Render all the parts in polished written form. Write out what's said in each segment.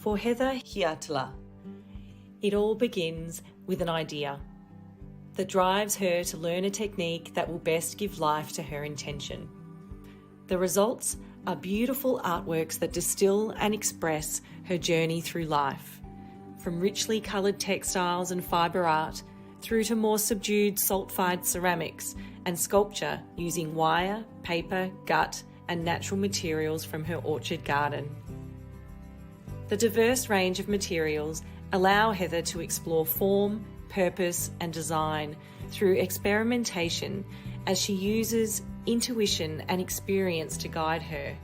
For Heather Hiatala, it all begins with an idea that drives her to learn a technique that will best give life to her intention. The results are beautiful artworks that distill and express her journey through life, from richly coloured textiles and fibre art through to more subdued sulphide ceramics and sculpture using wire, paper, gut and natural materials from her orchard garden. The diverse range of materials allow Heather to explore form, purpose and design through experimentation as she uses intuition and experience to guide her,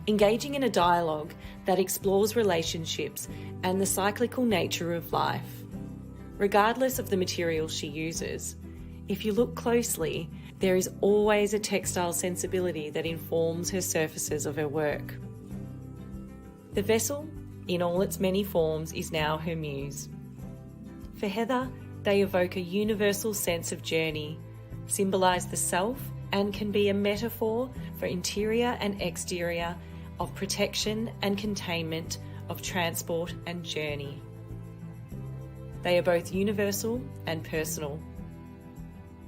engaging in a dialogue that explores relationships and the cyclical nature of life. Regardless of the materials she uses, if you look closely, there is always a textile sensibility that informs her surfaces of her work. The vessel, in all its many forms, is now her muse. For Heather, they evoke a universal sense of journey, symbolise the self, and can be a metaphor for interior and exterior, of protection and containment, of transport and journey. They are both universal and personal.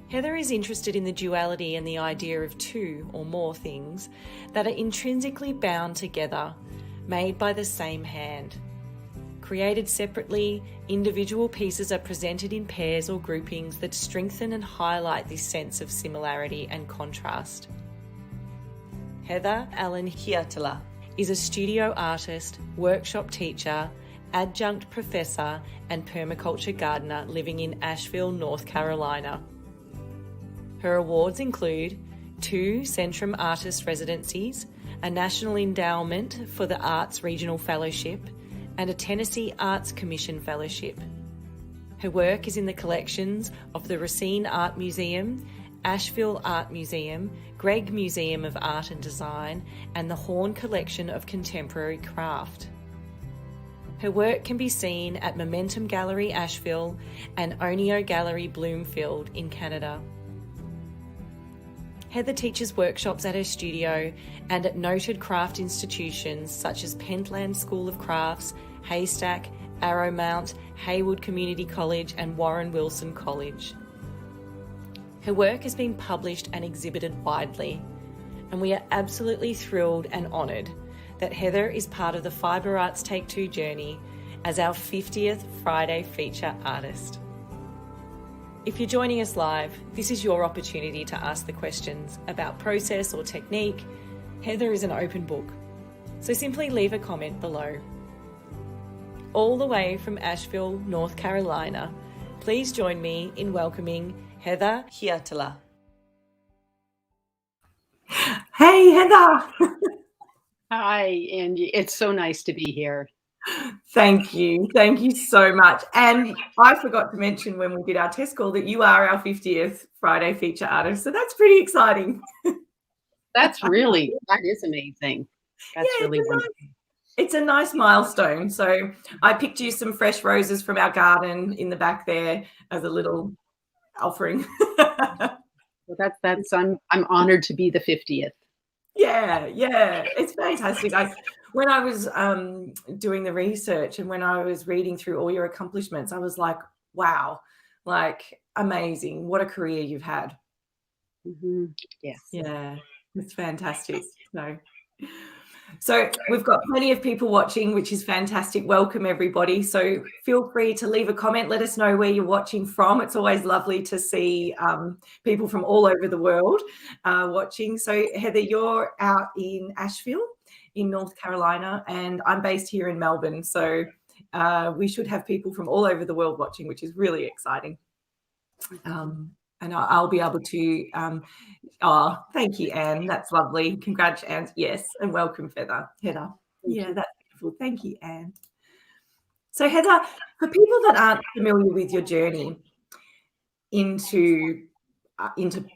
Heather is interested in the duality and the idea of two or more things that are intrinsically bound together, made by the same hand. Created separately, individual pieces are presented in pairs or groupings that strengthen and highlight this sense of similarity and contrast. Heather Allen Hiatala is a studio artist, workshop teacher, adjunct professor and permaculture gardener living in Asheville, North Carolina. Her awards include 2 Centrum Artist Residencies, a National Endowment for the Arts Regional Fellowship, and a Tennessee Arts Commission Fellowship. Her work is in the collections of the Racine Art Museum, Asheville Art Museum, Gregg Museum of Art and Design, and the Horn Collection of Contemporary Craft. Her work can be seen at Momentum Gallery Asheville and Onio Gallery Bloomfield in Canada. Heather teaches workshops at her studio and at noted craft institutions such as Pentland School of Crafts, Haystack, Arrowmount, Haywood Community College and Warren Wilson College. Her work has been published and exhibited widely, and we are absolutely thrilled and honoured that Heather is part of the Fibre Arts Take 2 journey as our 50th Friday feature artist. If you're joining us live, this is your opportunity to ask the questions about process or technique. Heather is an open book, so simply leave a comment below. All the way from Asheville, North Carolina, please join me in welcoming Heather Hiatala. Hey, Heather. Hi, Angie. It's so nice to be here. Thank you. Thank you so much. And I forgot to mention when we did our test call that you are our 50th Friday feature artist. So that's pretty exciting. That is amazing. That's really wonderful. It's a nice milestone. So I picked you some fresh roses from our garden in the back there as a little offering. Well, I'm honored to be the 50th. Yeah, it's fantastic. When I was doing the research and when I was reading through all your accomplishments, I was like, wow, like amazing. What a career you've had. Mm-hmm. Yes. Yeah, it's fantastic. So we've got plenty of people watching, which is fantastic. Welcome, everybody. So feel free to leave a comment. Let us know where you're watching from. It's always lovely to see people from all over the world watching. So, Heather, you're out in Asheville in North Carolina, and I'm based here in Melbourne. So we should have people from all over the world watching, which is really exciting. And I'll be able to, thank you, Anne. That's lovely. Congrats, Anne. Yes, and welcome, Heather. Yeah, that's beautiful. Thank you, Anne. So, Heather, for people that aren't familiar with your journey into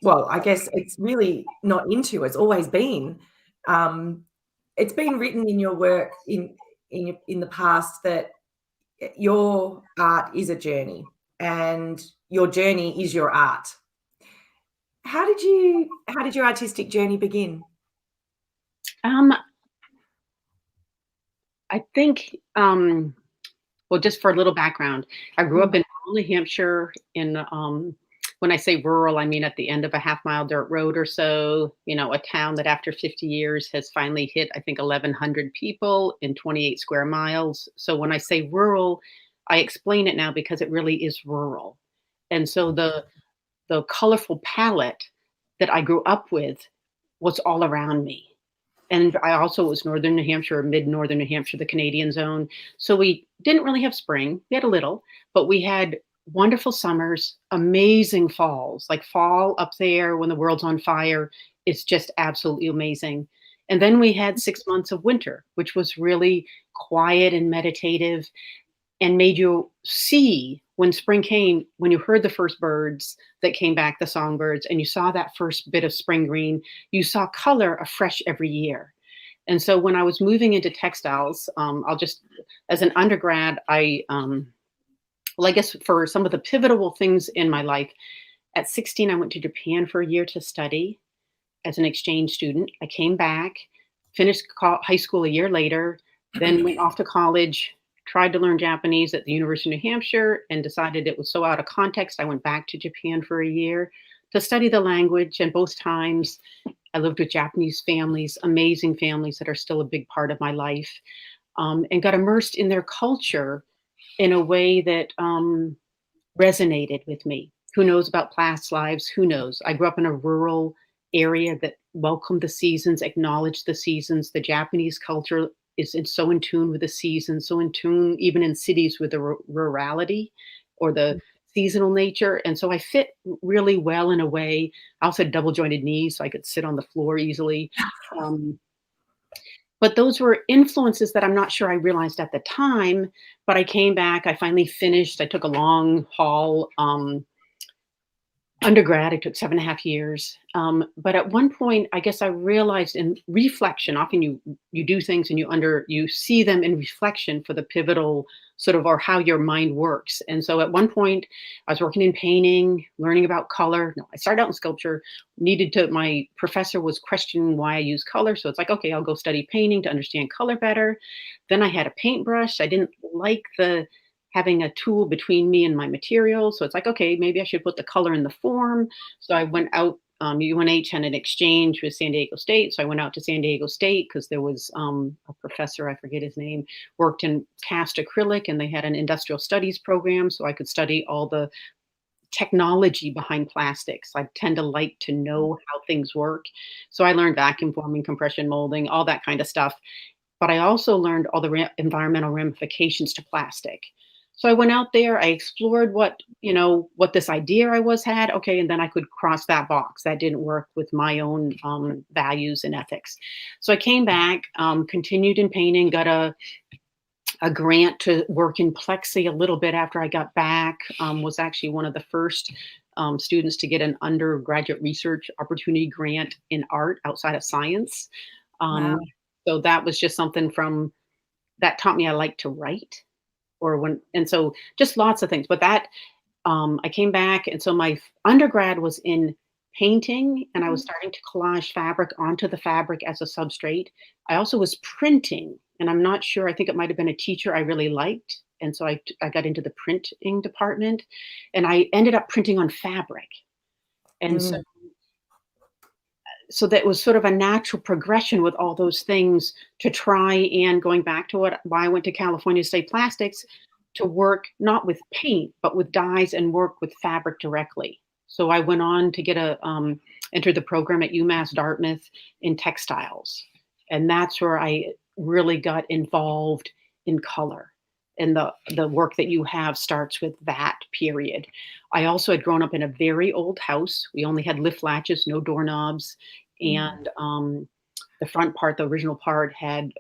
well, I guess it's really not into, it's always been. It's been written in your work in the past that your art is a journey and your journey is your art. How did your artistic journey begin? I think, well, just for a little background, I grew up in rural New Hampshire in, when I say rural, I mean at the end of a half-mile dirt road or so, a town that after 50 years has finally hit, I think, 1,100 people in 28 square miles. So when I say rural, I explain it now because it really is rural. And so the colorful palette that I grew up with was all around me. And I also was northern New Hampshire, mid-northern New Hampshire, the Canadian zone. So we didn't really have spring. We had a little, but we had wonderful summers, amazing falls, like fall up there when the world's on fire. It's just absolutely amazing. And then we had 6 months of winter, which was really quiet and meditative and made you see when spring came, when you heard the first birds that came back, the songbirds, and you saw that first bit of spring green, you saw color afresh every year. And so when I was moving into textiles, as an undergrad, well, I guess for some of the pivotal things in my life, at 16, I went to Japan for a year to study as an exchange student. I came back, finished high school a year later, then went off to college, tried to learn Japanese at the University of New Hampshire, and decided it was so out of context. I went back to Japan for a year to study the language. And both times I lived with Japanese families, amazing families that are still a big part of my life, and got immersed in their culture in a way that resonated with me. Who knows about past lives? Who knows? I grew up in a rural area that welcomed the seasons, acknowledged the seasons. The Japanese culture is so in tune with the seasons, so in tune even in cities with the rurality or the seasonal nature. And so I fit really well in a way. I also had double jointed knees, so I could sit on the floor easily. But those were influences that I'm not sure I realized at the time, but I came back, I finally finished, I took a long haul undergrad. I took 7.5 years. But at one point, I guess I realized in reflection, often you do things and you see them in reflection for the pivotal sort of, or how your mind works. And so at one point I was working in painting, learning about color. No, I started out in sculpture, my professor was questioning why I use color. So it's like, okay, I'll go study painting to understand color better. Then I had a paintbrush. I didn't like having a tool between me and my material. So it's like, okay, maybe I should put the color in the form. So I went out, UNH had an exchange with San Diego State. So I went out to San Diego State because there was a professor, I forget his name, worked in cast acrylic, and they had an industrial studies program. So I could study all the technology behind plastics. I tend to like to know how things work. So I learned vacuum forming, compression molding, all that kind of stuff. But I also learned all the environmental ramifications to plastic. So I went out there, I explored what this idea I had. Okay. And then I could cross that box. That didn't work with my own values and ethics. So I came back, continued in painting, got a grant to work in Plexi a little bit after I got back, was actually one of the first students to get an undergraduate research opportunity grant in art outside of science. Wow. So that was just something that taught me I like to write. And so just lots of things, but that, I came back. And so my undergrad was in painting, and I was starting to collage fabric onto the fabric as a substrate. I also was printing, and I'm not sure, I think it might've been a teacher I really liked. And so I got into the printing department, and I ended up printing on fabric. And so that was sort of a natural progression with all those things to try, and going back to why I went to California to study plastics, to work not with paint, but with dyes and work with fabric directly. So I went on to get enter the program at UMass Dartmouth in textiles. And that's where I really got involved in color. And the work that you have starts with that period. I also had grown up in a very old house. We only had lift latches, no doorknobs. And the front part, the original part, had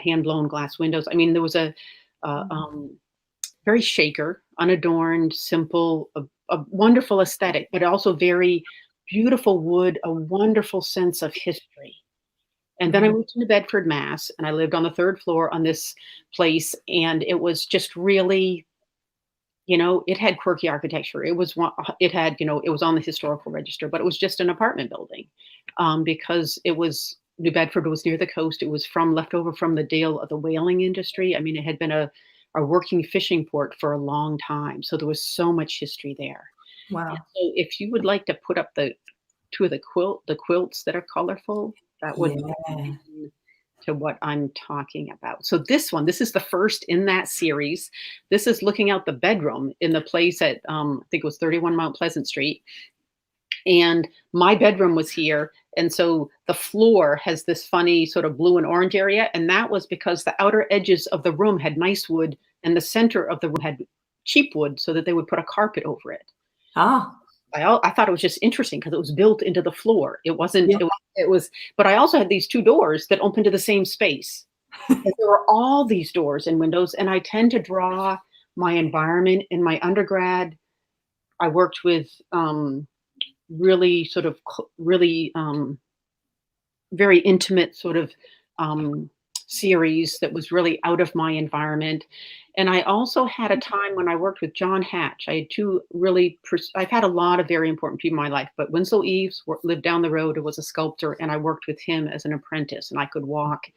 hand-blown glass windows. I mean, there was a very shaker, unadorned, simple, a wonderful aesthetic, but also very beautiful wood, a wonderful sense of history. And then I moved to Bedford, Mass, and I lived on the 3rd floor on this place. And it was just really, it had quirky architecture. It was on the historical register, but it was just an apartment building, because it was New Bedford was near the coast. It was left over from the Dale of the whaling industry. I mean, it had been a working fishing port for a long time. So there was so much history there. Wow. And so if you would like to put up the two of the quilts that are colorful, that would be to what I'm talking about. So this is the first in that series. This is looking out the bedroom in the place at, I think it was 31 Mount Pleasant Street. And my bedroom was here. And so the floor has this funny sort of blue and orange area. And that was because the outer edges of the room had nice wood and the center of the room had cheap wood so that they would put a carpet over it. Ah. I thought it was just interesting because it was built into the floor. It wasn't, it was, but I also had these two doors that opened to the same space. And there were all these doors and windows. And I tend to draw my environment. In my undergrad, I worked with really sort of very intimate sort of series that was really out of my environment. And I also had a time when I worked with John Hatch. I had two really, I've had a lot of very important people in my life, but Winslow Eves lived down the road, was a sculptor, and I worked with him as an apprentice, and I could walk.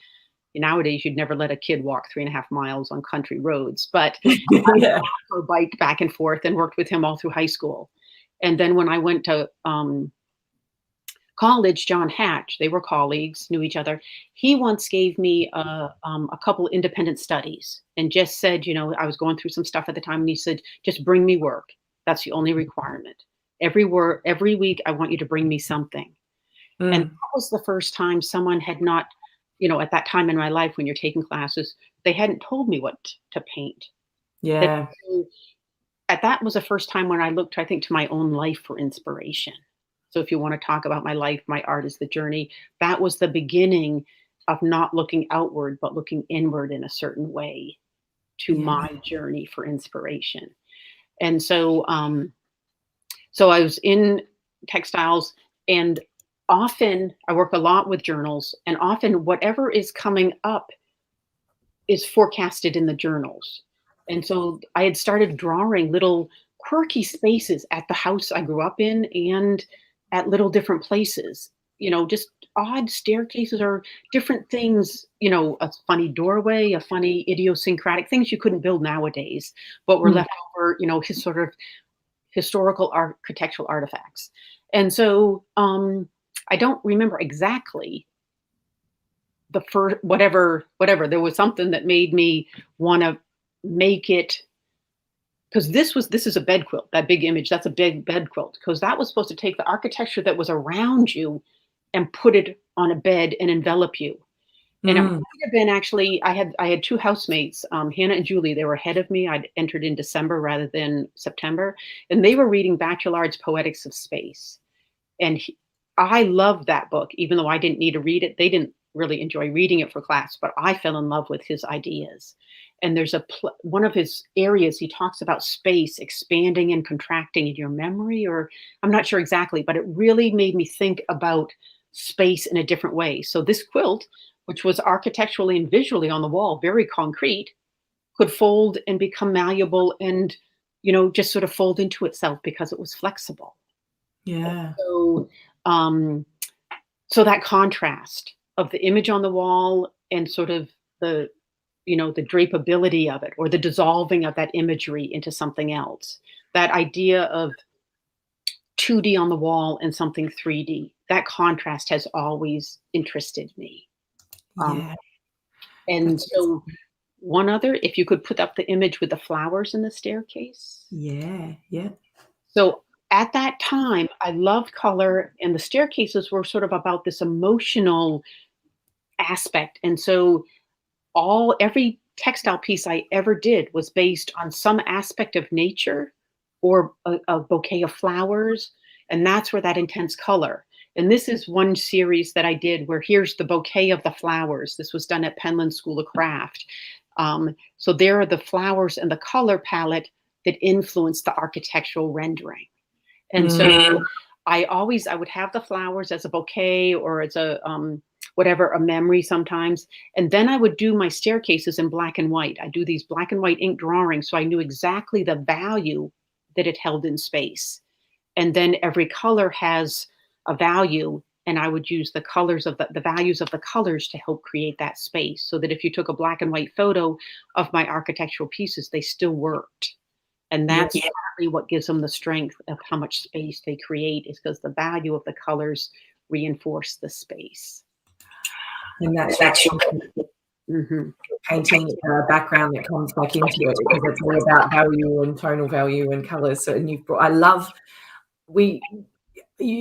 Nowadays, you'd never let a kid walk 3.5 miles on country roads, but I biked back and forth and worked with him all through high school. And then when I went to college, John Hatch, they were colleagues, knew each other. He once gave me a couple independent studies and just said, I was going through some stuff at the time, and he said, just bring me work. That's the only requirement. Every week, I want you to bring me something. And that was the first time someone had not, at that time in my life when you're taking classes, they hadn't told me what to paint. Yeah. That was the first time when I looked, I think, to my own life for inspiration. So if you want to talk about my life, my art is the journey. That was the beginning of not looking outward, but looking inward in a certain way to my journey for inspiration. And so, so I was in textiles, and often I work a lot with journals, and often whatever is coming up is forecasted in the journals. And so I had started drawing little quirky spaces at the house I grew up in and at little different places, just odd staircases or different things, a funny doorway, a funny idiosyncratic things you couldn't build nowadays, but were left over, his sort of historical architectural artifacts. And so I don't remember exactly the first, whatever, there was something that made me want to make it, because this is a bed quilt, that big image, that's a big bed quilt, because that was supposed to take the architecture that was around you and put it on a bed and envelop you. And it might have been actually, I had two housemates, Hannah and Julie. They were ahead of me. I'd entered in December rather than September, and they were reading Bachelard's Poetics of Space. And I loved that book, even though I didn't need to read it. They didn't really enjoy reading it for class, but I fell in love with his ideas. And there's one of his areas, he talks about space expanding and contracting in your memory, or I'm not sure exactly, but it really made me think about space in a different way. So this quilt, which was architecturally and visually on the wall, very concrete, could fold and become malleable and, just sort of fold into itself because it was flexible. Yeah. So, so that contrast of the image on the wall and sort of the drapability of it, or the dissolving of that imagery into something else, that idea of 2D on the wall and something 3D, that contrast has always interested me. And so one other, if you could put up the image with the flowers in the staircase. Yeah. So at that time, I loved color, and the staircases were sort of about this emotional aspect. And so every textile piece I ever did was based on some aspect of nature or a bouquet of flowers. And that's where that intense color. And this is one series that I did where here's the bouquet of the flowers. This was done at Penland School of Craft. So there are the flowers and the color palette that influenced the architectural rendering. And so I would have the flowers as a bouquet or as a memory sometimes. And then I would do my staircases in black and white. I do these black and white ink drawings, so I knew exactly the value that it held in space. And then every color has a value and I would use the colors of the values of the colors to help create that space, so that if you took a black and white photo of my architectural pieces, they still worked. And that's partly what gives them the strength of how much space they create, is because the value of the colors reinforce the space. And that's painting background that comes back into it, because it's all about value and tonal value and colours. So, and you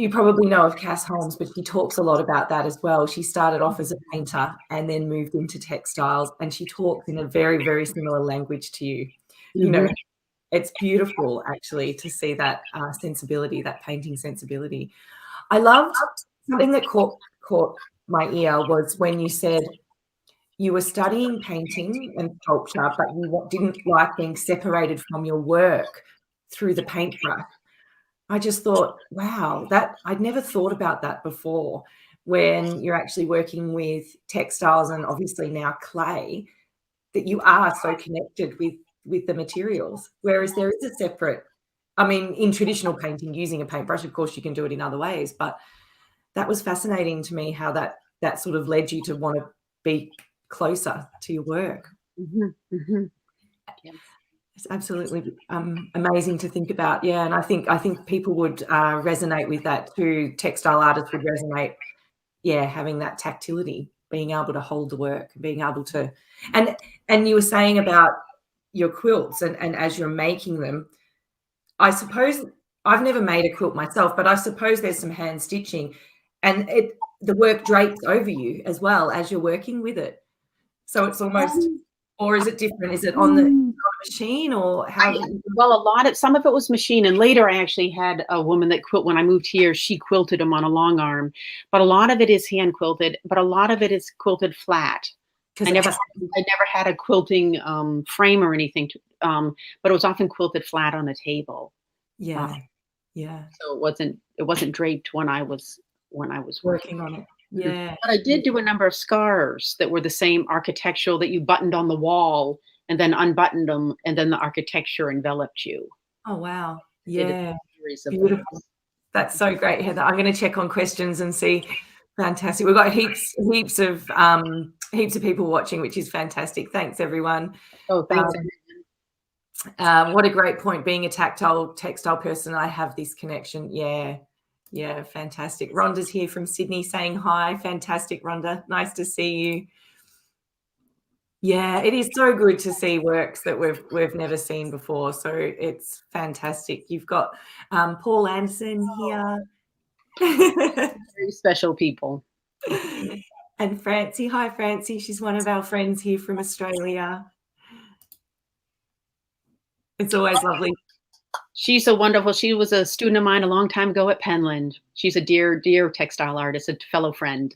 probably know of Cass Holmes, but she talks a lot about that as well. She started off as a painter and then moved into textiles, and she talks in a very, very similar language to you. You know, it's beautiful actually to see that sensibility, that painting sensibility. I loved something that caught my ear was when you said you were studying painting and sculpture, but you didn't like being separated from your work through the paintbrush. I just thought, wow, that I'd never thought about that before, when you're actually working with textiles and obviously now clay, that you are so connected with the materials. Whereas there is a separate, I mean, in traditional painting, using a paintbrush, of course, you can do it in other ways, but that was fascinating to me, how that sort of led you to want to be closer to your work. It's absolutely amazing to think about. Yeah, and I think people would resonate with that too. Textile artists would resonate. Yeah, having that tactility, being able to hold the work, being able to, and you were saying about your quilts and as you're making them. I suppose I've never made a quilt myself, but I suppose there's some hand stitching, and the work drapes over you as well as you're working with it. So it's almost, or is it different? Is it on the machine, or how? Well, some of it was machine, and later I actually had a woman that when I moved here, she quilted them on a long arm, but a lot of it is hand quilted, but a lot of it is quilted flat. I never had a quilting frame or anything, but it was often quilted flat on a table. Yeah. So it wasn't draped when I was working on it. Yeah. But I did do a number of scarves that were the same architectural, that you buttoned on the wall and then unbuttoned them, and then the architecture enveloped you. Oh, wow. Yeah. Beautiful. That's so great, Heather. I'm going to check on questions and see. Fantastic. We've got heaps of people watching, which is fantastic. Thanks, everyone. Oh, thanks. What a great point. Being a textile person, I have this connection. Yeah, fantastic. Rhonda's here from Sydney saying hi. Fantastic, Rhonda. Nice to see you. Yeah, it is so good to see works that we've never seen before. So it's fantastic. You've got Paul Anderson here. Very special people. And Francie. Hi, Francie. She's one of our friends here from Australia. It's always lovely. She's so wonderful. She was a student of mine a long time ago at Penland. She's a dear, dear textile artist, a fellow friend.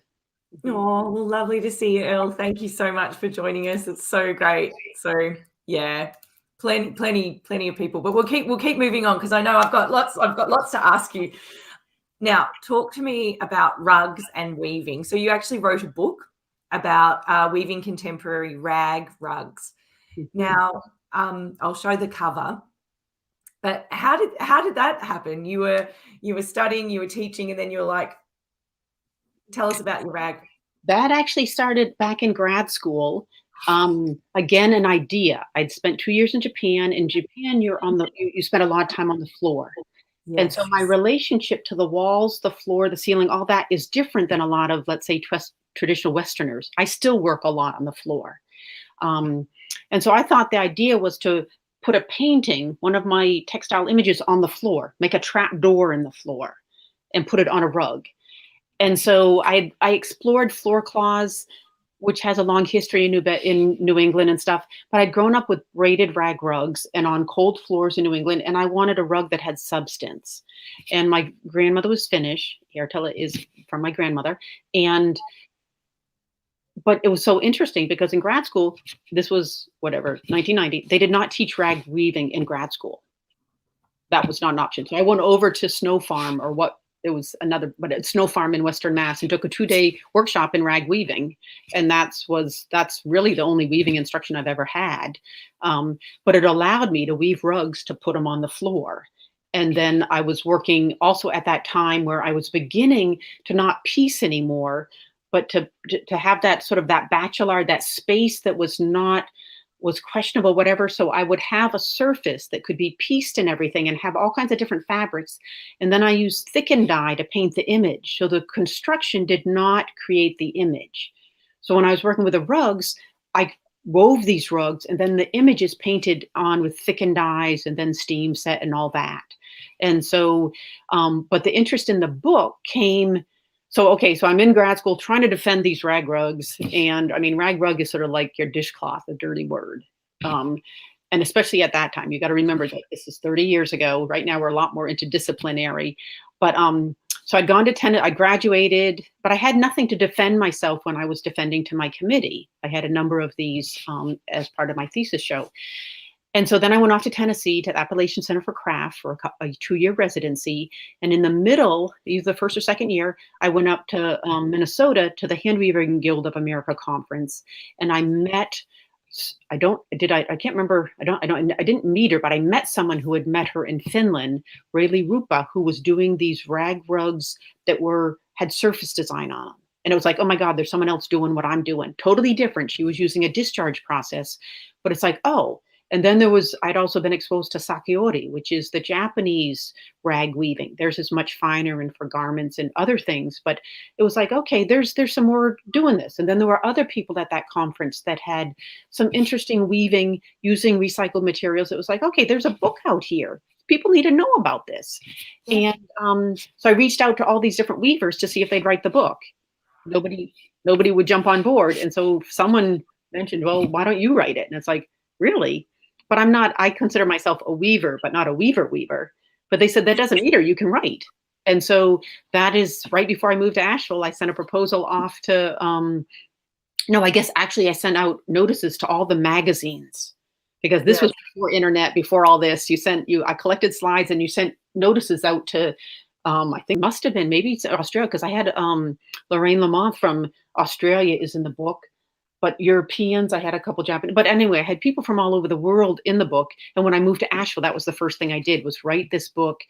Oh, well, lovely to see you, Earl. Thank you so much for joining us. It's so great. So yeah, plenty of people. But we'll keep moving on, because I know I've got lots to ask you. Now, talk to me about rugs and weaving. So you actually wrote a book about weaving contemporary rag rugs. Now, I'll show the cover. But how did that happen? You were studying, you were teaching, and then you were like, tell us about your rag. That actually started back in grad school. Again, an idea. I'd spent 2 years in Japan. In Japan, you spend a lot of time on the floor. Yes. And so my relationship to the walls, the floor, the ceiling, all that is different than a lot of, let's say, traditional Westerners. I still work a lot on the floor. And so I thought the idea was to put a painting, one of my textile images, on the floor, make a trap door in the floor, and put it on a rug. And so I explored floor cloths, which has a long history in New England and stuff. But I'd grown up with braided rag rugs and on cold floors in New England, and I wanted a rug that had substance. And my grandmother was Finnish. Järtälä is from my grandmother. But it was so interesting because in grad school, this was 1990, they did not teach rag weaving in grad school. That was not an option. So I went over to Snow Farm, but a Snow Farm in Western Mass, and took a 2-day workshop in rag weaving. And that's really the only weaving instruction I've ever had. But it allowed me to weave rugs to put them on the floor. And then I was working also at that time where I was beginning to not piece anymore, but to have that sort of that bachelor, that space that was questionable, whatever. So I would have a surface that could be pieced and everything and have all kinds of different fabrics. And then I used thicken dye to paint the image. So the construction did not create the image. So when I was working with the rugs, I wove these rugs and then the image is painted on with thickened dyes and then steam set and all that. And so, but the interest in the book came. So, okay, so I'm in grad school trying to defend these rag rugs. And I mean, rag rug is sort of like your dishcloth, a dirty word. And especially at that time, you got to remember that this is 30 years ago. Right now, we're a lot more interdisciplinary. But so I'd gone to I graduated, but I had nothing to defend myself when I was defending to my committee. I had a number of these as part of my thesis show. And so then I went off to Tennessee to the Appalachian Center for Craft for a 2-year residency. And in the middle, either the first or second year, I went up to Minnesota to the Handweaving Guild of America conference. And I met, I can't remember, I didn't meet her, but I met someone who had met her in Finland, Rayli Rupa, who was doing these rag rugs that had surface design on them. And it was like, oh my God, there's someone else doing what I'm doing. Totally different. She was using a discharge process, but it's like, oh. And then I'd also been exposed to sakiori, which is the Japanese rag weaving. Theirs is much finer and for garments and other things. But it was like, okay, there's some more doing this. And then there were other people at that conference that had some interesting weaving using recycled materials. It was like, okay, there's a book out here. People need to know about this. Yeah. And so I reached out to all these different weavers to see if they'd write the book. Nobody would jump on board. And so someone mentioned, well, why don't you write it? And it's like, really? But I consider myself a weaver, but not a weaver. But they said that doesn't matter, you can write. And so that is right before I moved to Asheville, I sent a proposal off to, I guess actually I sent out notices to all the magazines because this was before internet, before all this. I collected slides and you sent notices out to, I think must have been maybe it's Australia because I had Lorraine Lamont from Australia is in the book. But Europeans, I had a couple Japanese, but anyway, I had people from all over the world in the book. And when I moved to Asheville, that was the first thing I did was write this book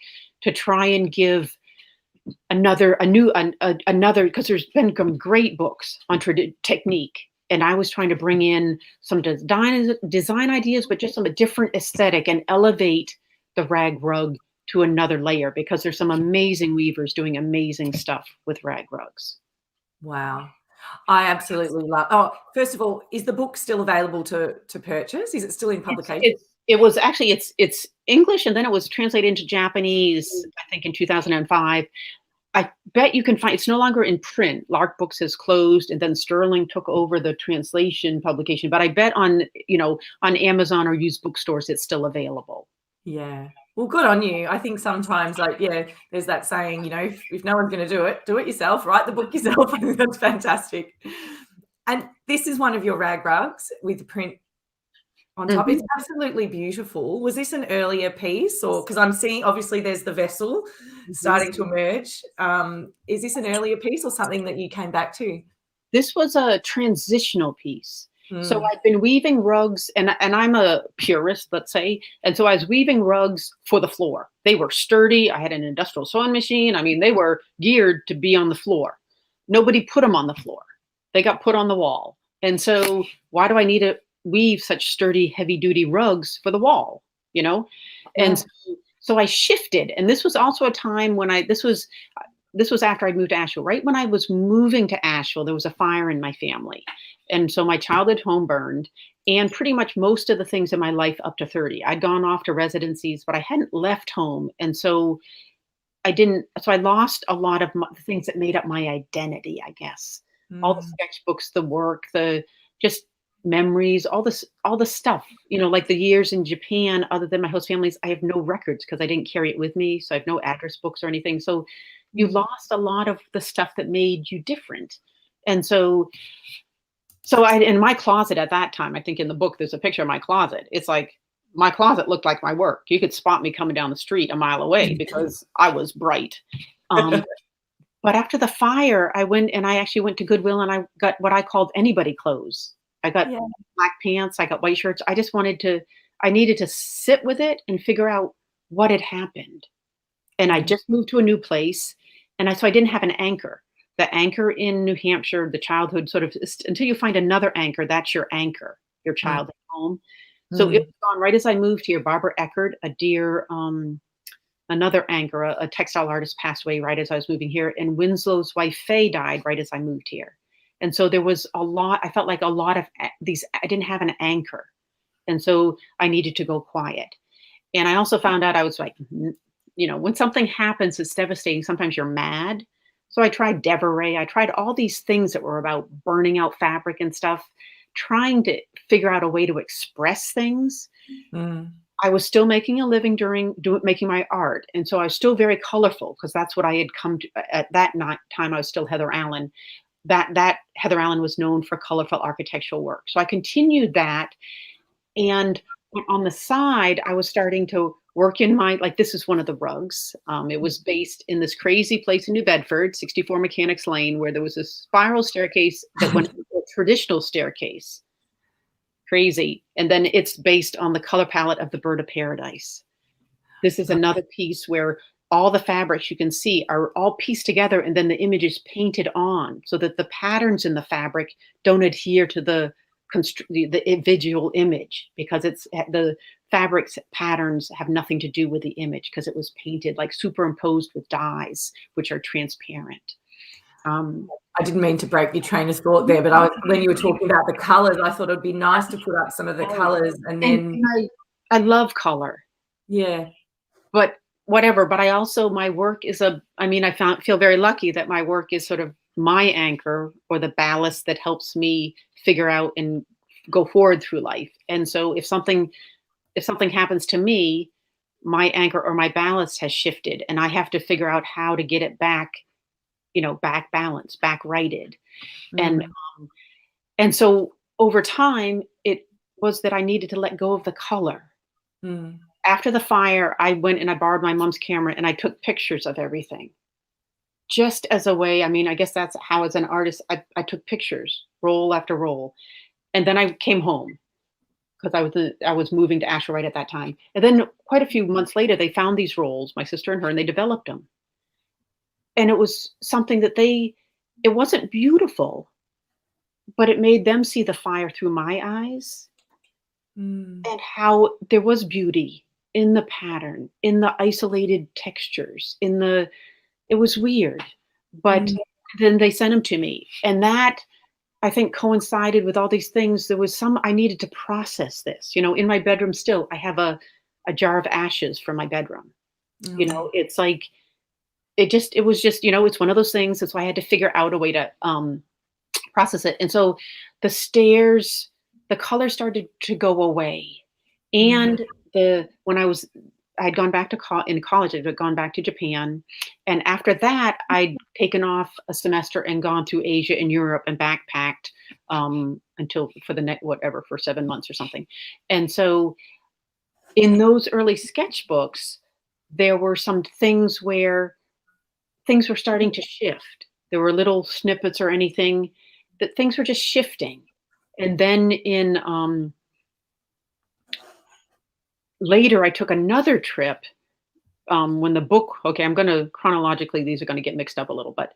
to try and give another, because there's been some great books on technique. And I was trying to bring in some design ideas, but just some different aesthetic and elevate the rag rug to another layer because there's some amazing weavers doing amazing stuff with rag rugs. Wow. I absolutely love. Oh, first of all, is the book still available to purchase? Is it still in publication? It was actually it's English and then it was translated into Japanese, I think in 2005. I bet you can find it's no longer in print. Lark Books has closed and then Sterling took over the translation publication. But I bet on Amazon or used bookstores it's still available. Yeah. Well, good on you. I think sometimes, there's that saying, if no one's going to do it yourself, write the book yourself. I think that's fantastic. And this is one of your rag rugs with the print on top. Mm-hmm. It's absolutely beautiful. Was this an earlier piece or because I'm seeing, obviously, there's the vessel starting to emerge. Is this an earlier piece or something that you came back to? This was a transitional piece. So I've been weaving rugs and I'm a purist, let's say. And so I was weaving rugs for the floor. They were sturdy. I had an industrial sewing machine. I mean, they were geared to be on the floor. Nobody put them on the floor. They got put on the wall. And so why do I need to weave such sturdy, heavy duty rugs for the wall, And so I shifted. And this was also a time when this was after I moved to Asheville. Right when I was moving to Asheville, there was a fire in my family. And so my childhood home burned and pretty much most of the things in my life up to 30. I'd gone off to residencies, but I hadn't left home. And so I lost a lot of the things that made up my identity, I guess. All the sketchbooks, the work, the just memories, all the stuff, like the years in Japan, other than my host families, I have no records because I didn't carry it with me. So I have no address books or anything. So you lost a lot of the stuff that made you different. And so in my closet at that time, I think in the book, there's a picture of my closet. It's like my closet looked like my work. You could spot me coming down the street a mile away because I was bright. But after the fire, I actually went to Goodwill and I got what I called anybody clothes. I got black pants. I got white shirts. I needed to sit with it and figure out what had happened. And I just moved to a new place, and so I didn't have an anchor. The anchor in New Hampshire, the childhood sort of, until you find another anchor, that's your anchor, your childhood home. So it was gone right as I moved here. Barbara Eckert, a dear, another anchor, a textile artist, passed away right as I was moving here. And Winslow's wife, Faye, died right as I moved here. And so there was a lot, I felt like a lot of these, I didn't have an anchor. And so I needed to go quiet. And I also found out I was like, you know, when something happens that's devastating, sometimes you're mad. So I tried Devaray. I tried all these things that were about burning out fabric and stuff, trying to figure out a way to express things. I was still making a living making my art. And so I was still very colorful, because that's what I had come to. At that time, I was still Heather Allen. That Heather Allen was known for colorful architectural work. So I continued that. And on the side, I was starting to work in like, this is one of the rugs. It was based in this crazy place in New Bedford, 64 Mechanics Lane, where there was a spiral staircase that went to a traditional staircase. Crazy. And then it's based on the color palette of the Bird of Paradise. This is another piece where all the fabrics you can see are all pieced together, and then the image is painted on so that the patterns in the fabric don't adhere to the visual image, because it's the fabrics patterns have nothing to do with the image, because it was painted like superimposed with dyes, which are transparent. I didn't mean to break your train of thought there, but when you were talking about the colors, I thought it'd be nice to put up some of the colors, and then I love color. Yeah. But whatever. But I also, my work is I feel very lucky that my work is sort of my anchor, or the ballast that helps me figure out and go forward through life. And so if something happens to me, my anchor or my ballast has shifted, and I have to figure out how to get it back, back balanced, back righted. And so over time, it was that I needed to let go of the color. After the fire, I went and I borrowed my mom's camera, and I took pictures of everything, just as a way. I guess that's how, as an artist, I took pictures, roll after roll. And then I came home, because I was moving to Asheville right at that time. And then quite a few months later, they found these rolls, my sister and her, and they developed them. And it was something that it wasn't beautiful, but it made them see the fire through my eyes, and how there was beauty in the pattern, in the isolated textures, it was weird, but then they sent them to me. And that, I think, coincided with all these things. There was I needed to process this, in my bedroom. Still, I have a jar of ashes from my bedroom. It's like, it was just, it's one of those things. That's why I had to figure out a way to process it. And so the stairs, the color started to go away. And when I had gone back in college, I'd gone back to Japan. And after that, I'd taken off a semester and gone through Asia and Europe and backpacked for 7 months or something. And so in those early sketchbooks, there were some things where things were starting to shift. There were little snippets or anything that things were just shifting. And then later, I took another trip when the book, I'm going to chronologically, these are going to get mixed up a little, but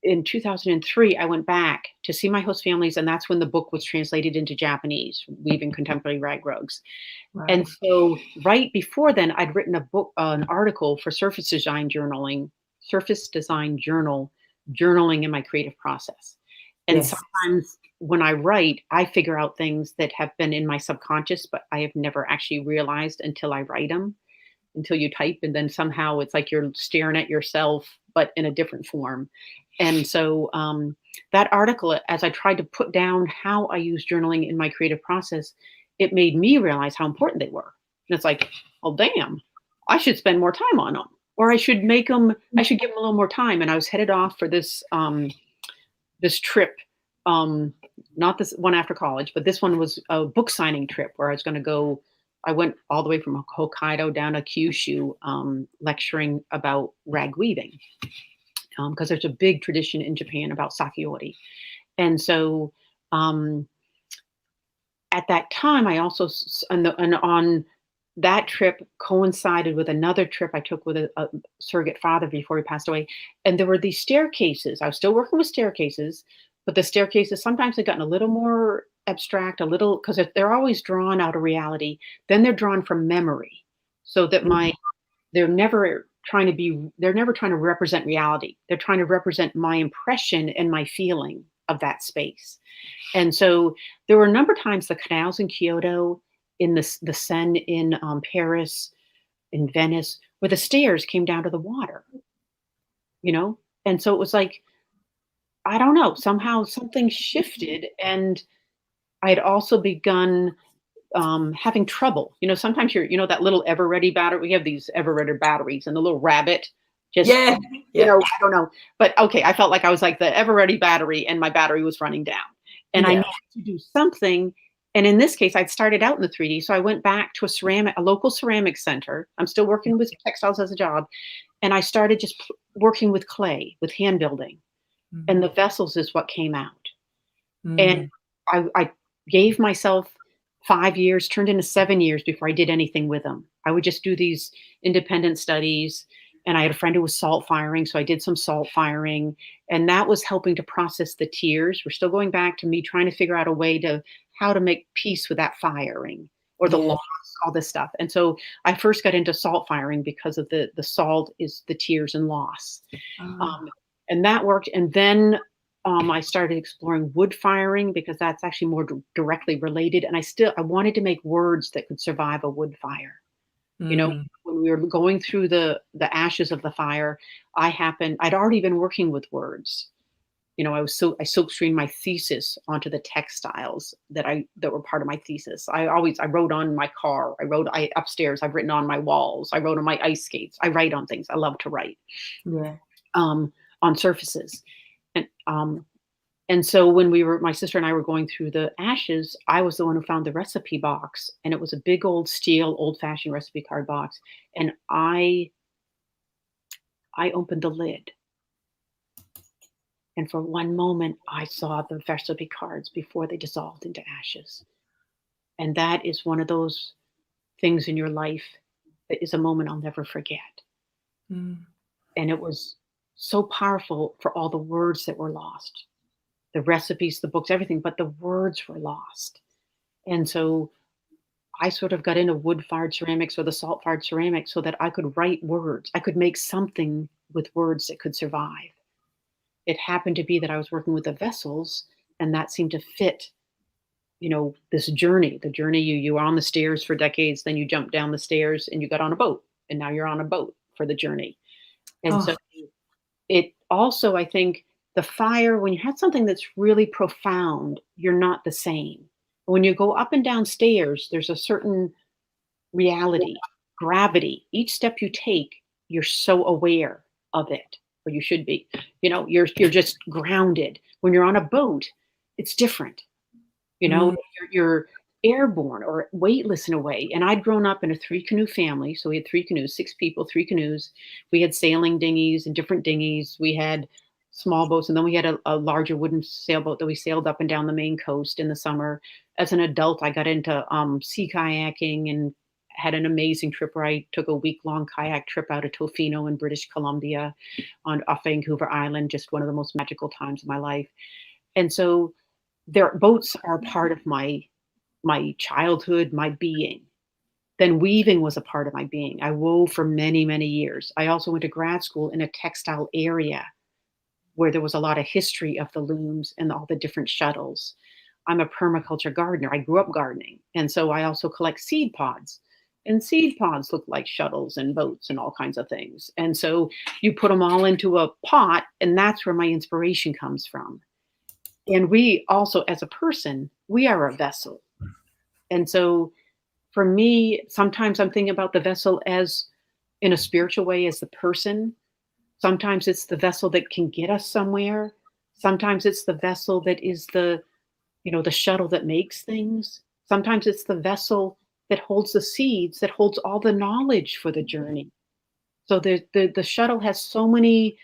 in 2003, I went back to see my host families, and that's when the book was translated into Japanese, Weaving Contemporary Rag Rugs. Wow. And so right before then, I'd written an article for Surface Design Journal, journaling in my creative process. And sometimes when I write, I figure out things that have been in my subconscious, but I have never actually realized until I write them, until you type. And then somehow it's like you're staring at yourself, but in a different form. And so that article, as I tried to put down how I use journaling in my creative process, it made me realize how important they were. And it's like, oh, damn, I should spend more time on them, or I should give them a little more time. And I was headed off for this trip, not this one after college, but this one was a book signing trip where I was going to go. I went all the way from Hokkaido down to Kyushu, lecturing about rag weaving, because there's a big tradition in Japan about sakiori. And so at that time, I also, on that trip coincided with another trip I took with a surrogate father before he passed away. And there were these staircases. I was still working with staircases, but the staircases sometimes had gotten a little more abstract, a little, because they're always drawn out of reality. Then they're drawn from memory, so that they're never they're never trying to represent reality. They're trying to represent my impression and my feeling of that space. And so there were a number of times the canals in Kyoto, in the Seine in Paris, in Venice, where the stairs came down to the water, you know? And so it was like, I don't know, somehow something shifted. And I had also begun having trouble. You know, sometimes you know, that little Ever-Ready battery, we have these Ever-Ready batteries, and the little rabbit just, you know, I don't know. But okay, I felt like I was like the Ever-Ready battery, and my battery was running down. And I needed to do something. And in this case, I'd started out in the 3D. So I went back to a local ceramic center. I'm still working with textiles as a job. And I started just working with clay, with hand building. And the vessels is what came out. And I gave myself 5 years, turned into 7 years before I did anything with them. I would just do these independent studies. And I had a friend who was salt firing, so I did some salt firing. And that was helping to process the tears. We're still going back to me trying to figure out a way to how to make peace with that firing or the loss, all this stuff. And so I first got into salt firing because of the salt is the tears and loss. And that worked. And then I started exploring wood firing because that's actually more directly related. And I wanted to make words that could survive a wood fire. You know, when we were going through the ashes of the fire, I'd already been working with words. You know, I silk screened my thesis onto the textiles that were part of my thesis. I wrote on my car. Upstairs, I've written on my walls. I wrote on my ice skates. I write on things. I love to write. On surfaces. And so when my sister and I were going through the ashes, I was the one who found the recipe box, and it was a big old steel, old-fashioned recipe card box. And I opened the lid. And for one moment, I saw the recipe cards before they dissolved into ashes. And that is one of those things in your life that is a moment I'll never forget. And it was so powerful for all the words that were lost. The recipes, the books, everything, but the words were lost. And so I sort of got into wood-fired ceramics or the salt-fired ceramics so that I could write words. I could make something with words that could survive. It happened to be that I was working with the vessels, and that seemed to fit, you know, this journey. The journey, you were on the stairs for decades, then you jumped down the stairs and you got on a boat, and now you're on a boat for the journey. And so it also, I think, the fire, when you have something that's really profound, you're not the same. When you go up and down stairs, there's a certain reality, gravity. Each step you take, you're so aware of it, or you should be. You know, you're just grounded. When you're on a boat, it's different. You know, you're airborne or weightless in a way. And I'd grown up in a 3-canoe family. So we had 3 canoes, 6 people, 3 canoes. We had sailing dinghies and different dinghies. We had small boats. And then we had a larger wooden sailboat that we sailed up and down the Maine coast in the summer. As an adult, I got into sea kayaking and had an amazing trip where I took a week-long kayak trip out of Tofino in British Columbia off Vancouver Island, just one of the most magical times of my life. And so boats are part of my childhood, my being. Then weaving was a part of my being. I wove for many, many years. I also went to grad school in a textile area where there was a lot of history of the looms and all the different shuttles. I'm a permaculture gardener. I grew up gardening. And so I also collect seed pods. And seed pods look like shuttles and boats and all kinds of things. And so you put them all into a pot, and that's where my inspiration comes from. And we also, as a person, we are a vessel. And so for me, sometimes I'm thinking about the vessel as, in a spiritual way, as the person. Sometimes it's the vessel that can get us somewhere. Sometimes it's the vessel that is the shuttle that makes things. Sometimes it's the vessel that holds the seeds, that holds all the knowledge for the journey. So the shuttle has so many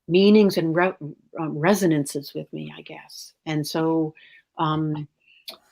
meanings and resonances with me, I guess. And so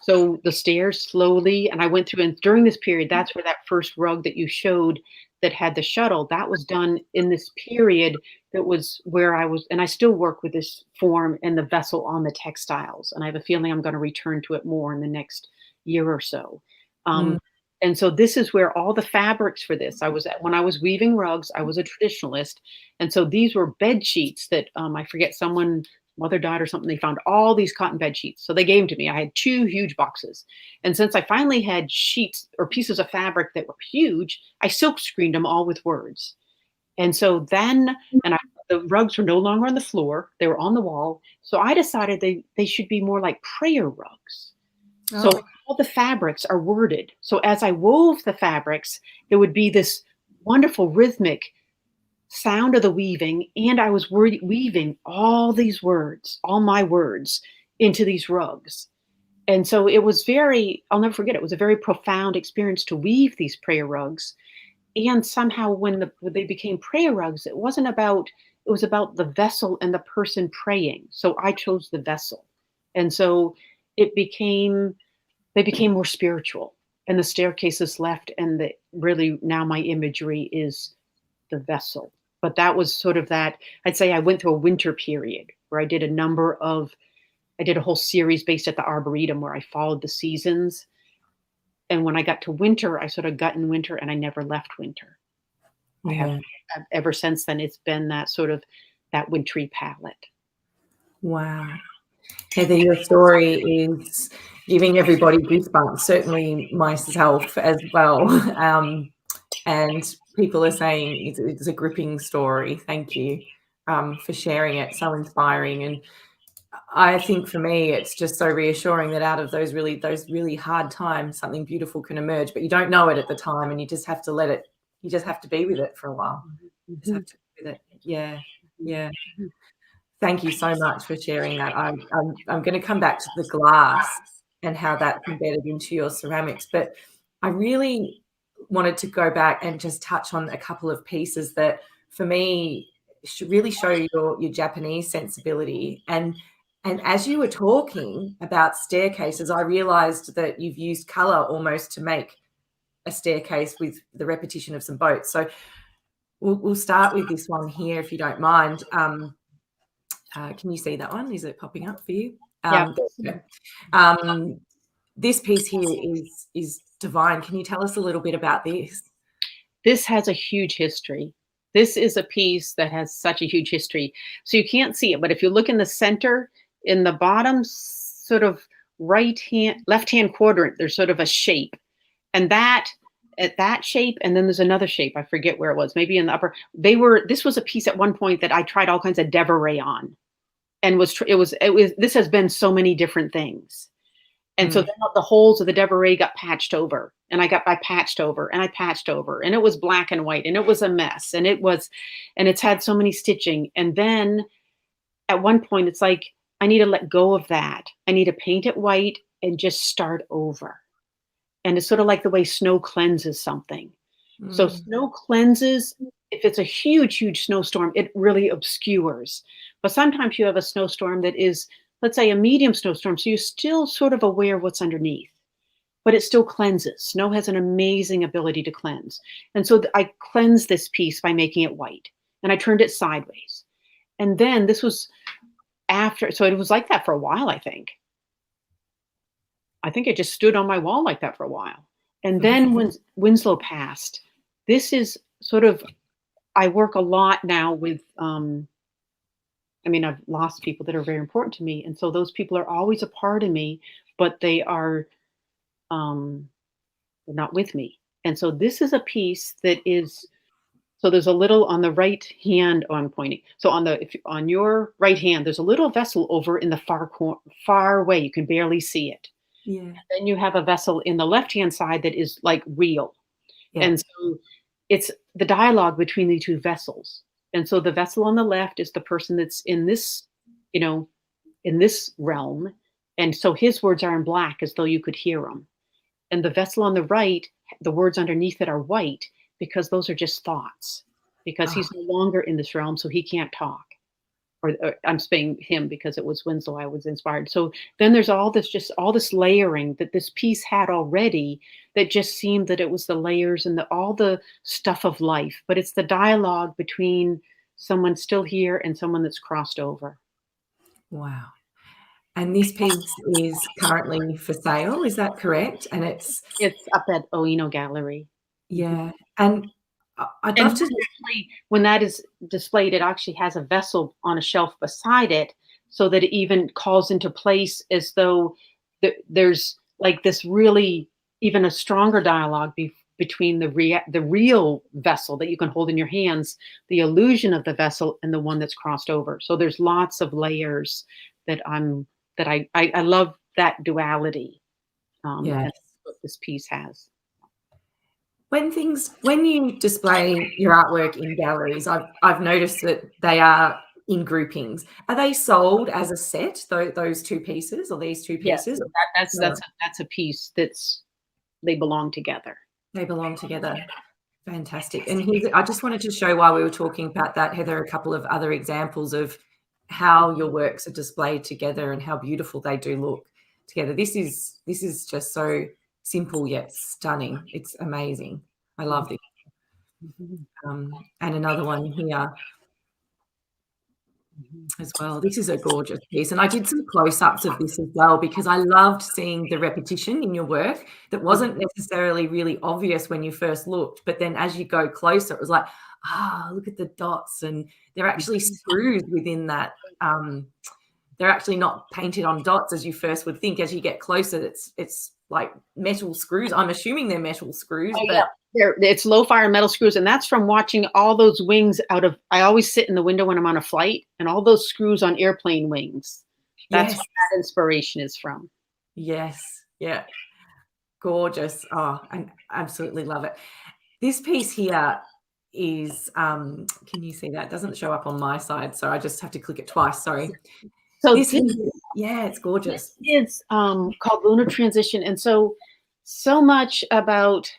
So the stairs slowly, and I went through, and during this period, that's where that first rug that you showed that had the shuttle, that was done in this period. That was where I was, and I still work with this form and the vessel on the textiles. And I have a feeling I'm going to return to it more in the next year or so. Mm. And so this is where all the fabrics for this, when I was weaving rugs, I was a traditionalist. And so these were bed sheets that I forget, someone, mother died or something, they found all these cotton bed sheets. So they gave them to me. I had 2 huge boxes. And since I finally had sheets or pieces of fabric that were huge, I silk screened them all with words. And so then, the rugs were no longer on the floor, they were on the wall. So I decided they should be more like prayer rugs. So Oh. all the fabrics are worded. So as I wove the fabrics, there would be this wonderful rhythmic sound of the weaving, and I was weaving all these words, all my words, into these rugs. And so it was I'll never forget, it was a very profound experience to weave these prayer rugs. And somehow when they became prayer rugs, it was about the vessel and the person praying. So I chose the vessel. And so they became more spiritual, and the staircases left. And really now my imagery is the vessel. But that was sort of that, I'd say I went through a winter period where I did a whole series based at the Arboretum where I followed the seasons. And when I got to winter, I sort of got in winter and I never left winter. Yeah. Ever since then, it's been that sort of that wintry palette. Wow. Heather, your story is giving everybody goosebumps, certainly myself as well. And people are saying it's a gripping story. Thank you for sharing it. So inspiring. And I think for me, it's just so reassuring that out of those really hard times, something beautiful can emerge, but you don't know it at the time, and you just have to let it. You just have to be with it for a while. You just have to be with it. Yeah, yeah. Thank you so much for sharing that. I'm going to come back to the glass and how that's embedded into your ceramics, but I really wanted to go back and just touch on a couple of pieces that, for me, really show your Japanese sensibility. And as you were talking about staircases, I realized that you've used color almost to make a staircase with the repetition of some boats. So we'll start with this one here, if you don't mind. Can you see that one? Is it popping up for you? Yeah. This piece here is divine. Can you tell us a little bit about this? This has a huge history. This is a piece that has such a huge history. So you can't see it, but if you look in the center, in the bottom sort of left-hand quadrant, there's sort of a shape. And that shape, and then there's another shape, I forget where it was, maybe in the upper. This was a piece at one point that I tried all kinds of devaré on, and this has been so many different things. And so then the holes of the devaré got patched over, and I patched over, and I patched over, and it was black and white, and it was a mess, and it's had so many stitching. And then at one point, it's like, I need to let go of that. I need to paint it white and just start over. And it's sort of like the way snow cleanses something. So snow cleanses, if it's a huge, huge snowstorm, it really obscures. But sometimes you have a snowstorm that is, let's say, a medium snowstorm, so you're still sort of aware of what's underneath, but it still cleanses. Snow has an amazing ability to cleanse. And so I cleansed this piece by making it white, and I turned it sideways. And then this was after, so it was like that for a while, I think. It just stood on my wall like that for a while. And then when Winslow passed, this is sort of, I work a lot now with, I've lost people that are very important to me. And so those people are always a part of me, but they're not with me. And so this is a piece that is, so there's a little on the right hand, I'm pointing. So on your right hand, there's a little vessel over in the far away. You can barely see it. Yeah. And then you have a vessel in the left-hand side that is like real. Yeah. And so it's the dialogue between the two vessels. And so the vessel on the left is the person that's in this, in this realm. And so his words are in black as though you could hear them. And the vessel on the right, the words underneath it are white because those are just thoughts, because he's no longer in this realm, so he can't talk. or I'm saying him because it was Winslow I was inspired. So then there's all this, just all this layering that this piece had already, that just seemed that it was the layers and all the stuff of life, but it's the dialogue between someone still here and someone that's crossed over. Wow. And this piece is currently for sale, is that correct? And it's up at Oino Gallery. Yeah. And I'd And love to actually, when that is displayed, it actually has a vessel on a shelf beside it, so that it even calls into place as though there's like this really even a stronger dialogue between the real vessel that you can hold in your hands, the illusion of the vessel, and the one that's crossed over. So there's lots of layers that I love that duality. Yes. That's what this piece has. When you display your artwork in galleries, I've noticed that they are in groupings. Are they sold as a set, those two pieces, or these two pieces? Yes, that's a piece they belong together. They belong together. Fantastic. And I just wanted to show, while we were talking about that, Heather, a couple of other examples of how your works are displayed together and how beautiful they do look together. This is just so simple yet stunning. It's amazing. I love this. And another one here as well. This is a gorgeous piece. And I did some close-ups of this as well, because I loved seeing the repetition in your work that wasn't necessarily really obvious when you first looked. But then as you go closer, it was like, look at the dots. And they're actually screws within that. They're actually not painted on dots as you first would think. As you get closer, it's like metal screws. I'm assuming they're metal screws. It's low fire metal screws, and that's from watching all those wings I always sit in the window when I'm on a flight, and all those screws on airplane wings. That's where that inspiration is from. Yes. Yeah. Gorgeous. Oh, I absolutely love it. This piece here is, can you see that? It doesn't show up on my side, so I just have to click it twice. Sorry. So it's gorgeous. It's called Lunar Transition. And so much about,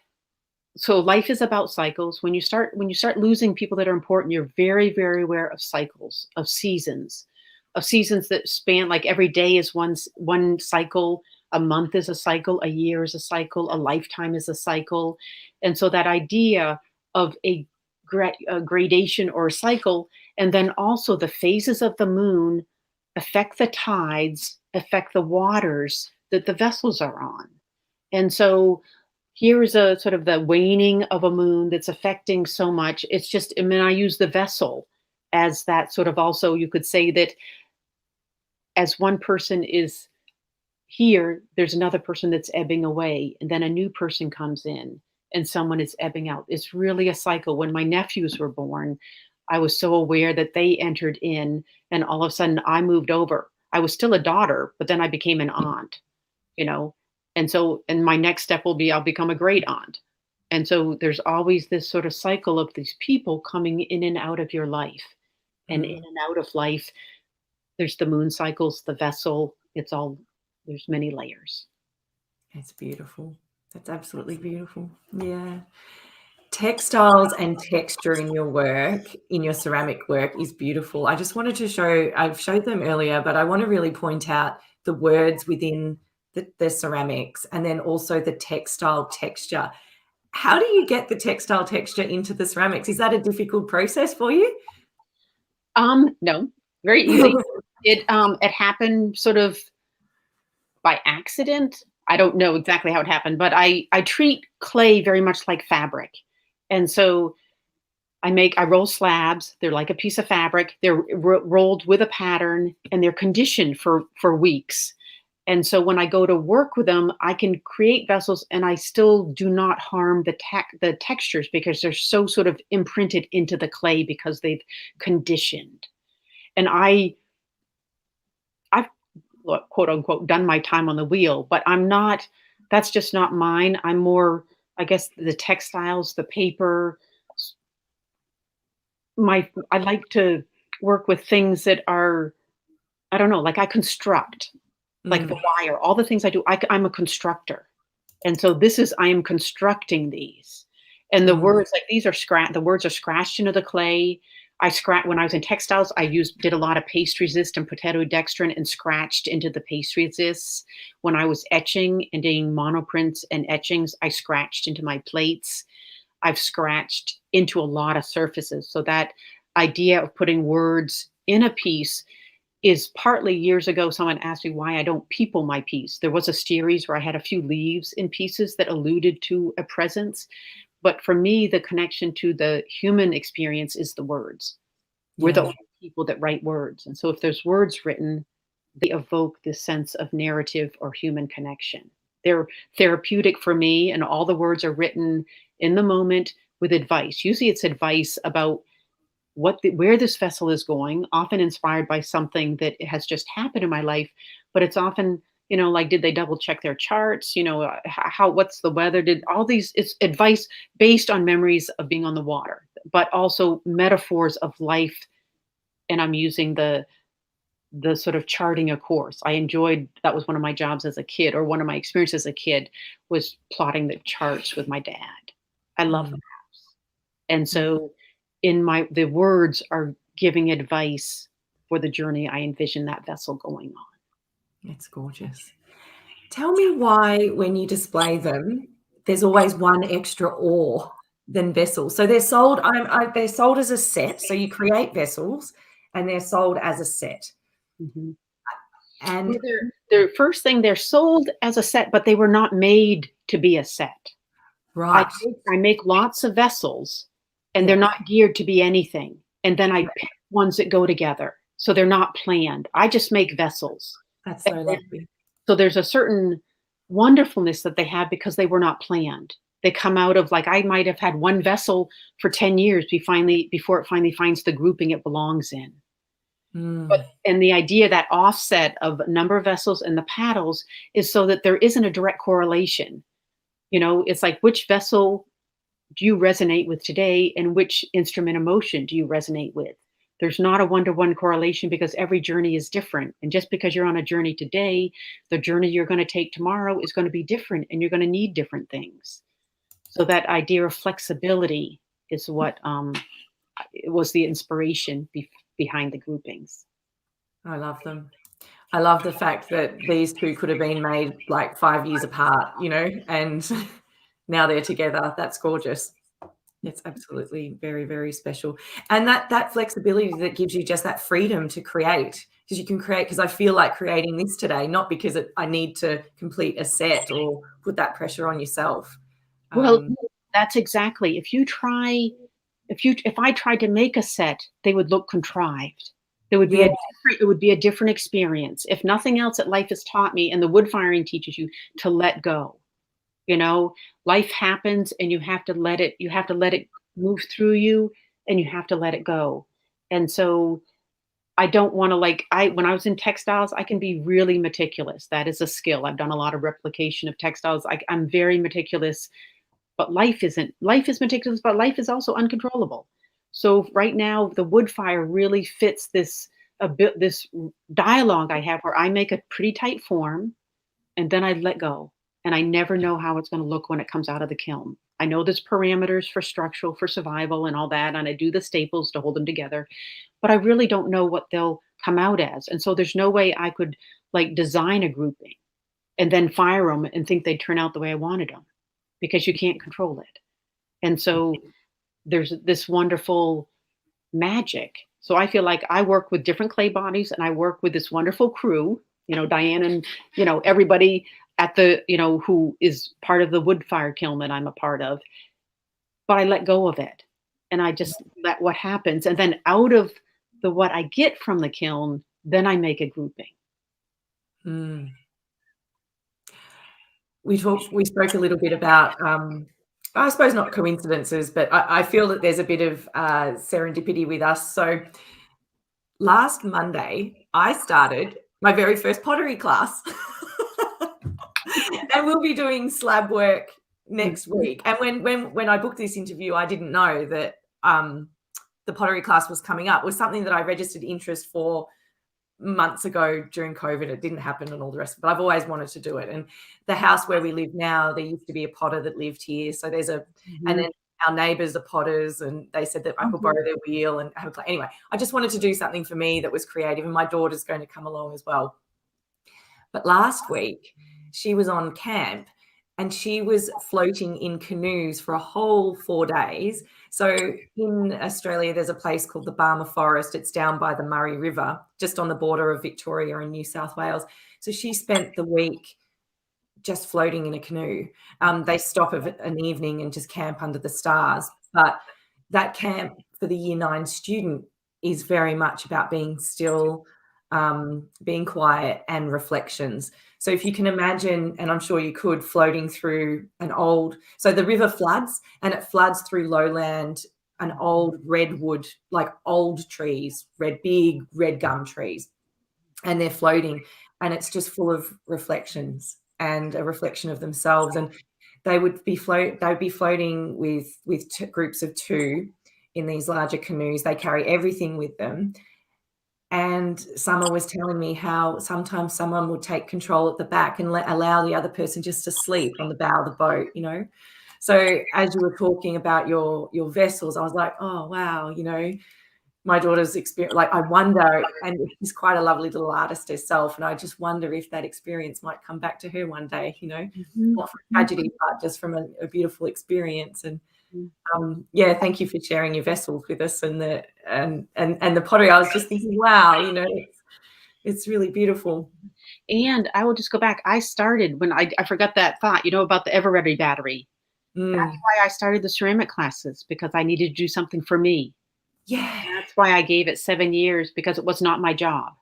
so life is about cycles. When you start losing people that are important, you're very, very aware of cycles, of seasons that span, like every day is one cycle, a month is a cycle, a year is a cycle, a lifetime is a cycle. And so that idea of a gradation or a cycle, and then also the phases of the moon affect the tides, affect the waters that the vessels are on. And so here is a sort of the waning of a moon that's affecting so much. It's just, I mean, I use the vessel as that sort of, also you could say that as one person is here, there's another person that's ebbing away, and then a new person comes in and someone is ebbing out. It's really a cycle. When my nephews were born, I was so aware that they entered in, and all of a sudden I moved over. I was still a daughter, but then I became an aunt, And so, and my next step will be, I'll become a great aunt. And so there's always this sort of cycle of these people coming in and out of your life. And in and out of life, there's the moon cycles, the vessel, there's many layers. It's beautiful. That's absolutely beautiful. Yeah. Textiles and texture in your work, in your ceramic work, is beautiful. I just wanted to show, I've showed them earlier, but I want to really point out the words within the ceramics, and then also the textile texture. How do you get the textile texture into the ceramics? Is that a difficult process for you? No, very easy. It happened sort of by accident. I don't know exactly how it happened, but I treat clay very much like fabric. And so I roll slabs. They're like a piece of fabric. They're rolled with a pattern, and they're conditioned for weeks. And so when I go to work with them, I can create vessels, and I still do not harm the textures, because they're so sort of imprinted into the clay because they've conditioned. And I've quote unquote done my time on the wheel, but that's just not mine. I'm more, I guess, the textiles, the paper. I like to work with things that are, I don't know, like I construct. Like the wire, all the things I do, I'm a constructor. And so I am constructing these. And the words, like these are the words are scratched into the clay. when I was in textiles, did a lot of paste resist and potato dextrin and scratched into the paste resists. When I was etching and doing monoprints and etchings, I scratched into my plates. I've scratched into a lot of surfaces. So that idea of putting words in a piece is partly years ago, someone asked me why I don't people my piece. There was a series where I had a few leaves in pieces that alluded to a presence. But for me, the connection to the human experience is the words. We're the only people that write words. And so if there's words written, they evoke this sense of narrative or human connection. They're therapeutic for me, and all the words are written in the moment with advice. Usually it's advice about where this vessel is going, often inspired by something that has just happened in my life, but it's often, like, did they double check their charts? What's the weather? It's advice based on memories of being on the water, but also metaphors of life. And I'm using the sort of charting a course. That was one of my jobs as a kid, or one of my experiences as a kid was plotting the charts with my dad. I love the maps. And so the words are giving advice for the journey I envision that vessel going on. It's gorgeous. Tell me why, when you display them, there's always one extra ore than vessels. So they're sold. They're sold as a set. So you create vessels, and they're sold as a set. Mm-hmm. And they're first thing, they're sold as a set, but they were not made to be a set. Right. I make lots of vessels, and they're not geared to be anything. And then I pick ones that go together. So they're not planned. I just make vessels. That's so lovely. So there's a certain wonderfulness that they have because they were not planned. They come out of, like, I might have had one vessel for 10 years before it finally finds the grouping it belongs in. And the idea, that offset of number of vessels and the paddles, is so that there isn't a direct correlation. It's like, which vessel do you resonate with today, and which instrument emotion do you resonate with? There's not a one-to-one correlation, because every journey is different. And just because you're on a journey today, the journey you're going to take tomorrow is going to be different, and you're going to need different things. So that idea of flexibility is what was the inspiration behind the groupings. I love them. I love the fact that these two could have been made like 5 years apart, and now they're together. That's gorgeous. It's absolutely very, very special. And that flexibility that gives you just that freedom to create, because you can create, because I feel like creating this today, not because I need to complete a set or put that pressure on yourself. Well, that's exactly. If I tried to make a set, they would look contrived. It would be a different experience. If nothing else that life has taught me, and the wood firing teaches you to let go. Life happens, and you have to let it move through you, and you have to let it go. And so I don't want to, when I was in textiles, I can be really meticulous. That is a skill. I've done a lot of replication of textiles. I'm very meticulous, but life is meticulous, but life is also uncontrollable. So right now, the wood fire really fits this dialogue I have, where I make a pretty tight form, and then I let go. And I never know how it's going to look when it comes out of the kiln. I know there's parameters for structural, for survival and all that. And I do the staples to hold them together, but I really don't know what they'll come out as. And so there's no way I could design a grouping and then fire them and think they'd turn out the way I wanted them, because you can't control it. And so there's this wonderful magic. So I feel like I work with different clay bodies, and I work with this wonderful crew, Diane and, everybody at the, who is part of the wood fire kiln that I'm a part of, but I let go of it, and I just let what happens. And then out of what I get from the kiln, then I make a grouping. We spoke a little bit about, I suppose not coincidences, but I feel that there's a bit of serendipity with us. So last Monday, I started my very first pottery class. And we'll be doing slab work next week. And when I booked this interview, I didn't know that the pottery class was coming up. It was something that I registered interest for months ago during COVID. It didn't happen and all the rest, but I've always wanted to do it. And the house where we live now, there used to be a potter that lived here. So there's and then our neighbours are potters, and they said that I could borrow their wheel and have a play. Anyway, I just wanted to do something for me that was creative, and my daughter's going to come along as well. But last week, she was on camp and she was floating in canoes for a whole 4 days. So in Australia, there's a place called the Barmah Forest. It's down by the Murray River, just on the border of Victoria and New South Wales. So she spent the week just floating in a canoe. They stop at an evening and just camp under the stars. But that camp for the Year 9 student is very much about being still, being quiet, and reflections. So if you can imagine, and I'm sure you could, floating through so the river floods, and it floods through lowland, an old redwood, like old trees, big red gum trees, and they're floating, and it's just full of reflections and a reflection of themselves. And they would be floating with groups of 2 in these larger canoes. They carry everything with them. And Summer was telling me how sometimes someone would take control at the back and allow the other person just to sleep on the bow of the boat, So as you were talking about your vessels, I was like, oh, wow, my daughter's experience, like I wonder, and she's quite a lovely little artist herself, and I just wonder if that experience might come back to her one day, not from tragedy, but just from a beautiful experience. And thank you for sharing your vessels with us and the pottery. I was just thinking, wow, it's really beautiful. And I will just go back. I started when I forgot that thought, about the Ever Ready battery. That's why I started the ceramic classes, because I needed to do something for me. Yeah. And that's why I gave it 7 years, because it was not my job.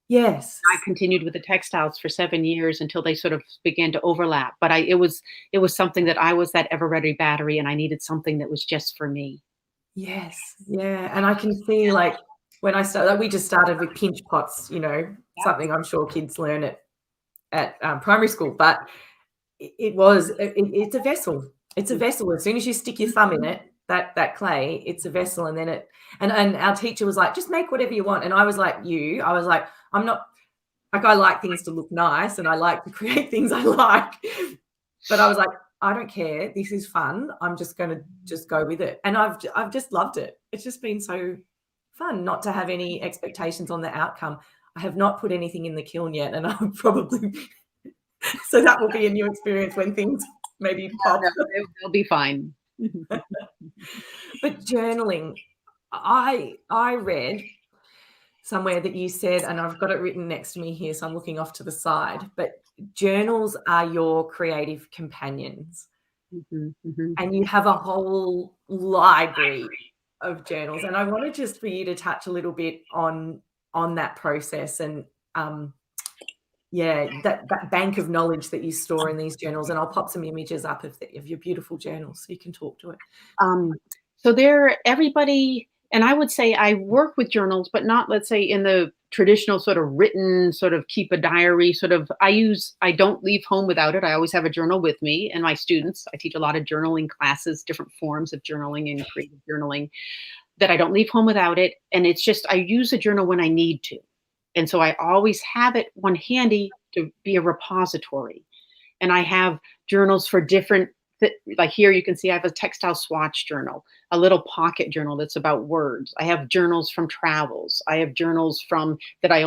Yes. I continued with the textiles for 7 years until they sort of began to overlap. But it was something that I was that Ever Ready battery, and I needed something that was just for me. Yes. Yeah. And I can see, like, when I started, we just started with pinch pots, something I'm sure kids learn at primary school, but it's a vessel. It's a vessel. As soon as you stick your thumb in it, that clay, it's a vessel. And then and our teacher was like, just make whatever you want. And I was like, I'm not, like, I like things to look nice and I like to create things I like. But I was like, I don't care. This is fun. I'm just going to just go with it. And I've just loved it. It's just been so fun not to have any expectations on the outcome. I have not put anything in the kiln yet, and I'll probably, so that will be a new experience when things maybe pop. No, they'll be fine. But journaling, I read somewhere that you said, and I've got it written next to me here, so I'm looking off to the side, but journals are your creative companions. And you have a whole library of journals. And I wanted just for you to touch a little bit on that process and that bank of knowledge that you store in these journals. And I'll pop some images up of your beautiful journals so you can talk to it. So everybody, and I would say I work with journals, but not, let's say, in the traditional sort of written, sort of keep a diary sort of, I don't leave home without it. I always have a journal with me, and my students, I teach a lot of journaling classes, different forms of journaling and creative journaling, that I don't leave home without it. And it's just, I use a journal when I need to. And so I always have it one handy to be a repository. And I have journals for different, like here you can see I have a textile swatch journal, a little pocket journal that's about words. I have journals from travels. I have journals that I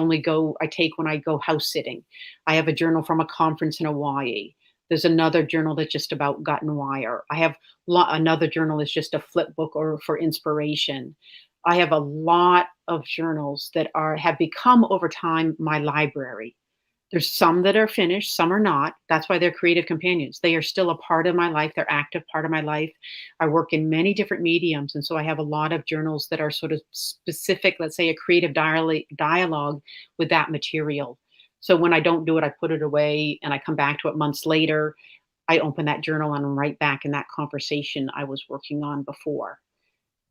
take when I go house sitting. I have a journal from a conference in Hawaii. There's another journal that's just about gut and wire. I have another journal that's just a flip book or for inspiration. I have a lot of journals that have become over time my library. There's some that are finished, some are not. That's why they're creative companions. They are still a part of my life. They're active part of my life. I work in many different mediums. And so I have a lot of journals that are sort of specific, let's say a creative dialogue with that material. So when I don't do it, I put it away and I come back to it months later. I open that journal and I'm right back in that conversation I was working on before.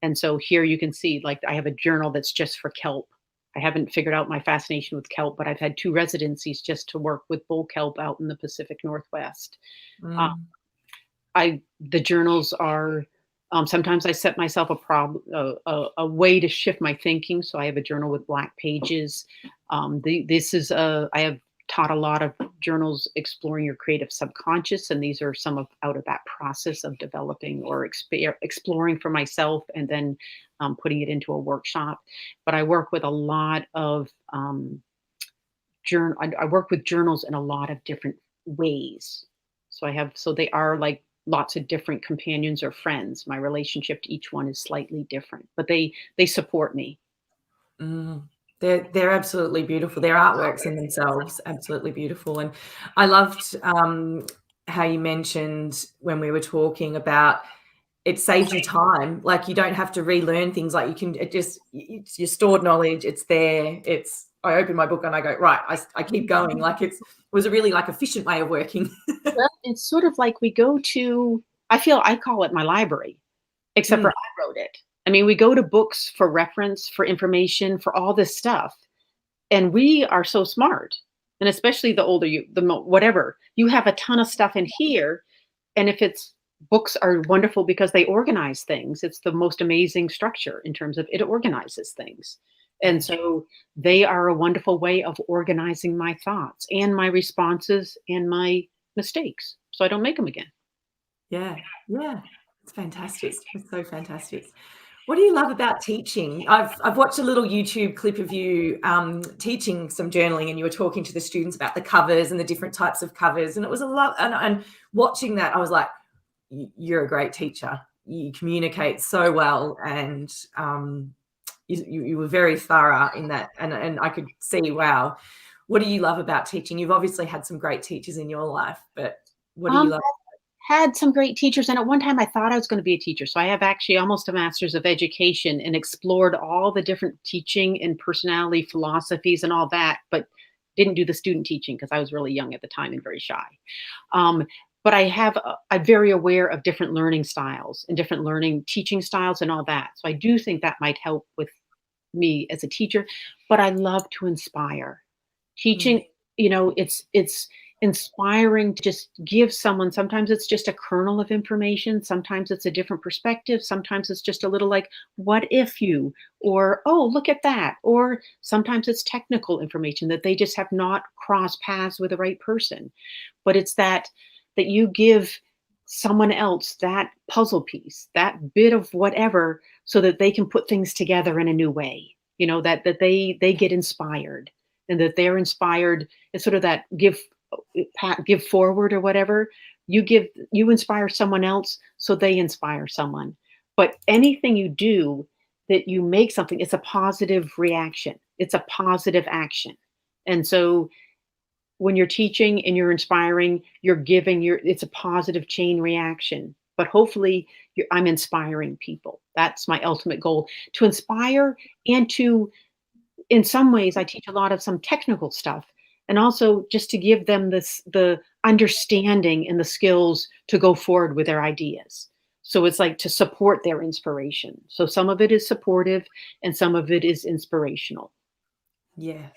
And so here you can see, like, I have a journal that's just for kelp. I haven't figured out my fascination with kelp, but I've had 2 residencies just to work with bull kelp out in the Pacific Northwest. The journals are, sometimes I set myself a way to shift my thinking. So I have a journal with black pages. I have taught a lot of journals exploring your creative subconscious, and these are some of out of that process of developing or exploring for myself, and then putting it into a workshop. But I work with a lot of I work with journals in a lot of different ways. So they are like lots of different companions or friends. My relationship to each one is slightly different, but they support me. Mm. They're absolutely beautiful. Their artworks in themselves, absolutely beautiful. And I loved how you mentioned when we were talking about it saves you time. Like you don't have to relearn things. Like you can, it's your stored knowledge. It's there. I open my book and I go, right, I keep going. Like it was a really like efficient way of working. Well, it's sort of like we go to, I call it my library, except for I wrote it. I mean, we go to books for reference, for information, for all this stuff. And we are so smart. And especially the older you, whatever, you have a ton of stuff in here. And if it's books are wonderful because they organize things. It's the most amazing structure in terms of it organizes things. And so they are a wonderful way of organizing my thoughts and my responses and my mistakes, so I don't make them again. Yeah. It's fantastic. It's so fantastic. What do you love about teaching? I've watched a little YouTube clip of you teaching some journaling, and you were talking to the students about the covers and the different types of covers, and it was a lot. And watching that, I was like, you're a great teacher. You communicate so well, and you were very thorough in that. And I could see, wow, what do you love about teaching? You've obviously had some great teachers in your life, but what do you love? Had some great teachers, and at one time I thought I was going to be a teacher. So I have actually almost a master's of education and explored all the different teaching and personality philosophies and all that, but didn't do the student teaching because I was really young at the time and very shy. But I'm very aware of different learning styles and different learning teaching styles and all that. So I do think that might help with me as a teacher, but I love to inspire. Teaching, it's inspiring to just give someone, sometimes it's just a kernel of information, sometimes it's a different perspective, sometimes it's just a little like, what if you, or, oh, look at that, or sometimes it's technical information that they just have not crossed paths with the right person. But it's that you give someone else that puzzle piece, that bit of whatever, so that they can put things together in a new way, that they get inspired, and that they're inspired. It's sort of that give forward or whatever. You inspire someone else, so they inspire someone. But anything you do that you make something, it's a positive reaction. It's a positive action. And so when you're teaching and you're inspiring, it's a positive chain reaction. But hopefully I'm inspiring people. That's my ultimate goal, to inspire, and in some ways, I teach a lot of some technical stuff, and also just to give them the understanding and the skills to go forward with their ideas. So it's like to support their inspiration. So some of it is supportive and some of it is inspirational. Yes.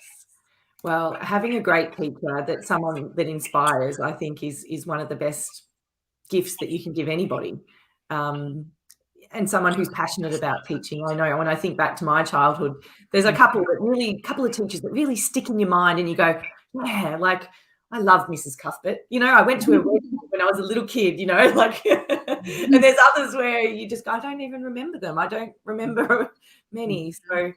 Well, having a great teacher, someone that inspires, I think is one of the best gifts that you can give anybody. And someone who's passionate about teaching. I know when I think back to my childhood, there's a couple of teachers that really stick in your mind, and you go, yeah, like I loved Mrs. Cuthbert. I went to her wedding when I was a little kid, like, and there's others where you just go, I don't even remember them. I don't remember many. So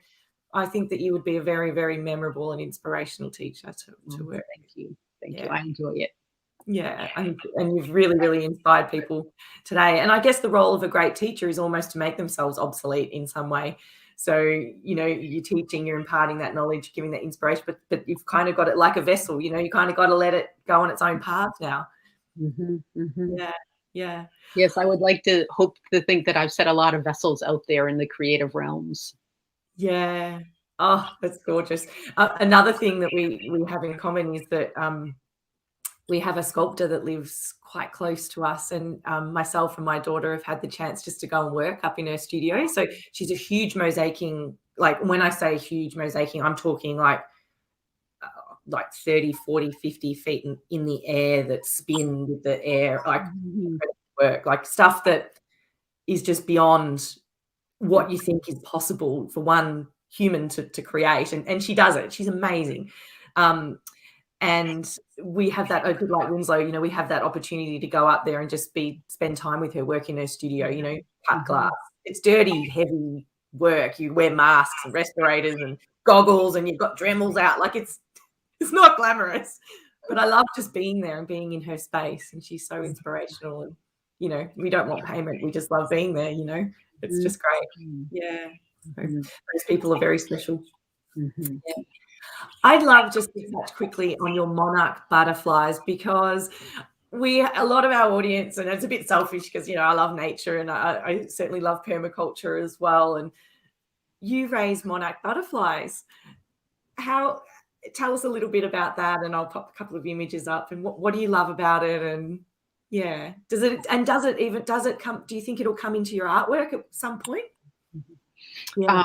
I think that you would be a very, very memorable and inspirational teacher to work. Thank you. Thank you. I enjoy it. Yeah, and you've really, really inspired people today. And I guess the role of a great teacher is almost to make themselves obsolete in some way. So, you're teaching, you're imparting that knowledge, giving that inspiration, but you've kind of got it like a vessel, you kind of got to let it go on its own path now. Mm-hmm, mm-hmm. Yeah. Yes, I would like to hope to think that I've set a lot of vessels out there in the creative realms. Yeah. Oh, that's gorgeous. Another thing that we have in common is that we have a sculptor that lives quite close to us, and myself and my daughter have had the chance just to go and work up in her studio. So she's a huge mosaicing, like when I say huge mosaicing, I'm talking like 30, 40, 50 feet in the air that spin with the air, like work, like stuff that is just beyond what you think is possible for one human to create. And she does it. She's amazing. And we have that, a good like Winslow, you know, we have that opportunity to go up there and just spend time with her, work in her studio, you know, cut glass. It's dirty, heavy work. You wear masks and respirators and goggles, and you've got Dremels out. Like it's not glamorous, but I love just being there and being in her space. And she's so inspirational. And, you know, we don't want payment. We just love being there, you know. It's just great. Yeah. So those people are very special. Yeah. I'd love just to touch quickly on your monarch butterflies, because a lot of our audience, and it's a bit selfish because, you know, I love nature and I certainly love permaculture as well. And you raise monarch butterflies. Tell us a little bit about that, and I'll pop a couple of images up. And what do you love about it? And yeah, does it come? Do you think it'll come into your artwork at some point? Yeah.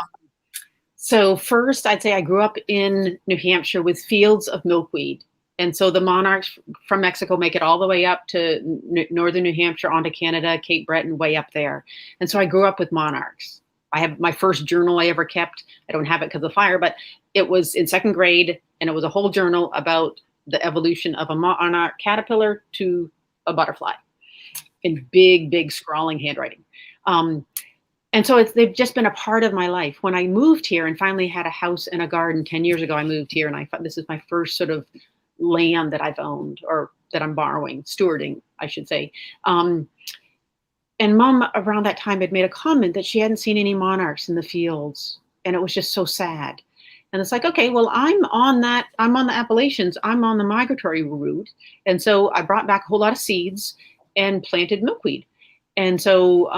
So first, I'd say I grew up in New Hampshire with fields of milkweed. And so the monarchs from Mexico make it all the way up to northern New Hampshire, onto Canada, Cape Breton, way up there. And so I grew up with monarchs. I have my first journal I ever kept. I don't have it because of fire, but it was in second grade, and it was a whole journal about the evolution of a monarch caterpillar to a butterfly in big, big scrawling handwriting. And so they've just been a part of my life. When I moved here and finally had a house and a garden 10 years ago, I moved here, and I thought this is my first sort of land that I've owned, or that I'm borrowing, stewarding, I should say. And Mom around that time had made a comment that she hadn't seen any monarchs in the fields, and it was just so sad. And it's like, okay, well, I'm on the Appalachians, I'm on the migratory route. And so I brought back a whole lot of seeds and planted milkweed. And so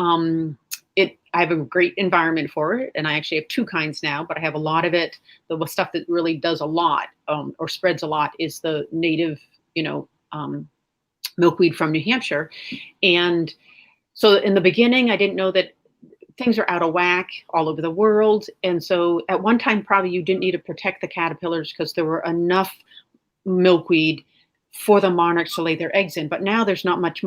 I have a great environment for it, and I actually have two kinds now, but I have a lot of it. The stuff that really does a lot, or spreads a lot, is the native, milkweed from New Hampshire. And so in the beginning, I didn't know that things are out of whack all over the world. And so at one time, probably you didn't need to protect the caterpillars because there were enough milkweed for the monarchs to lay their eggs in. But now there's not much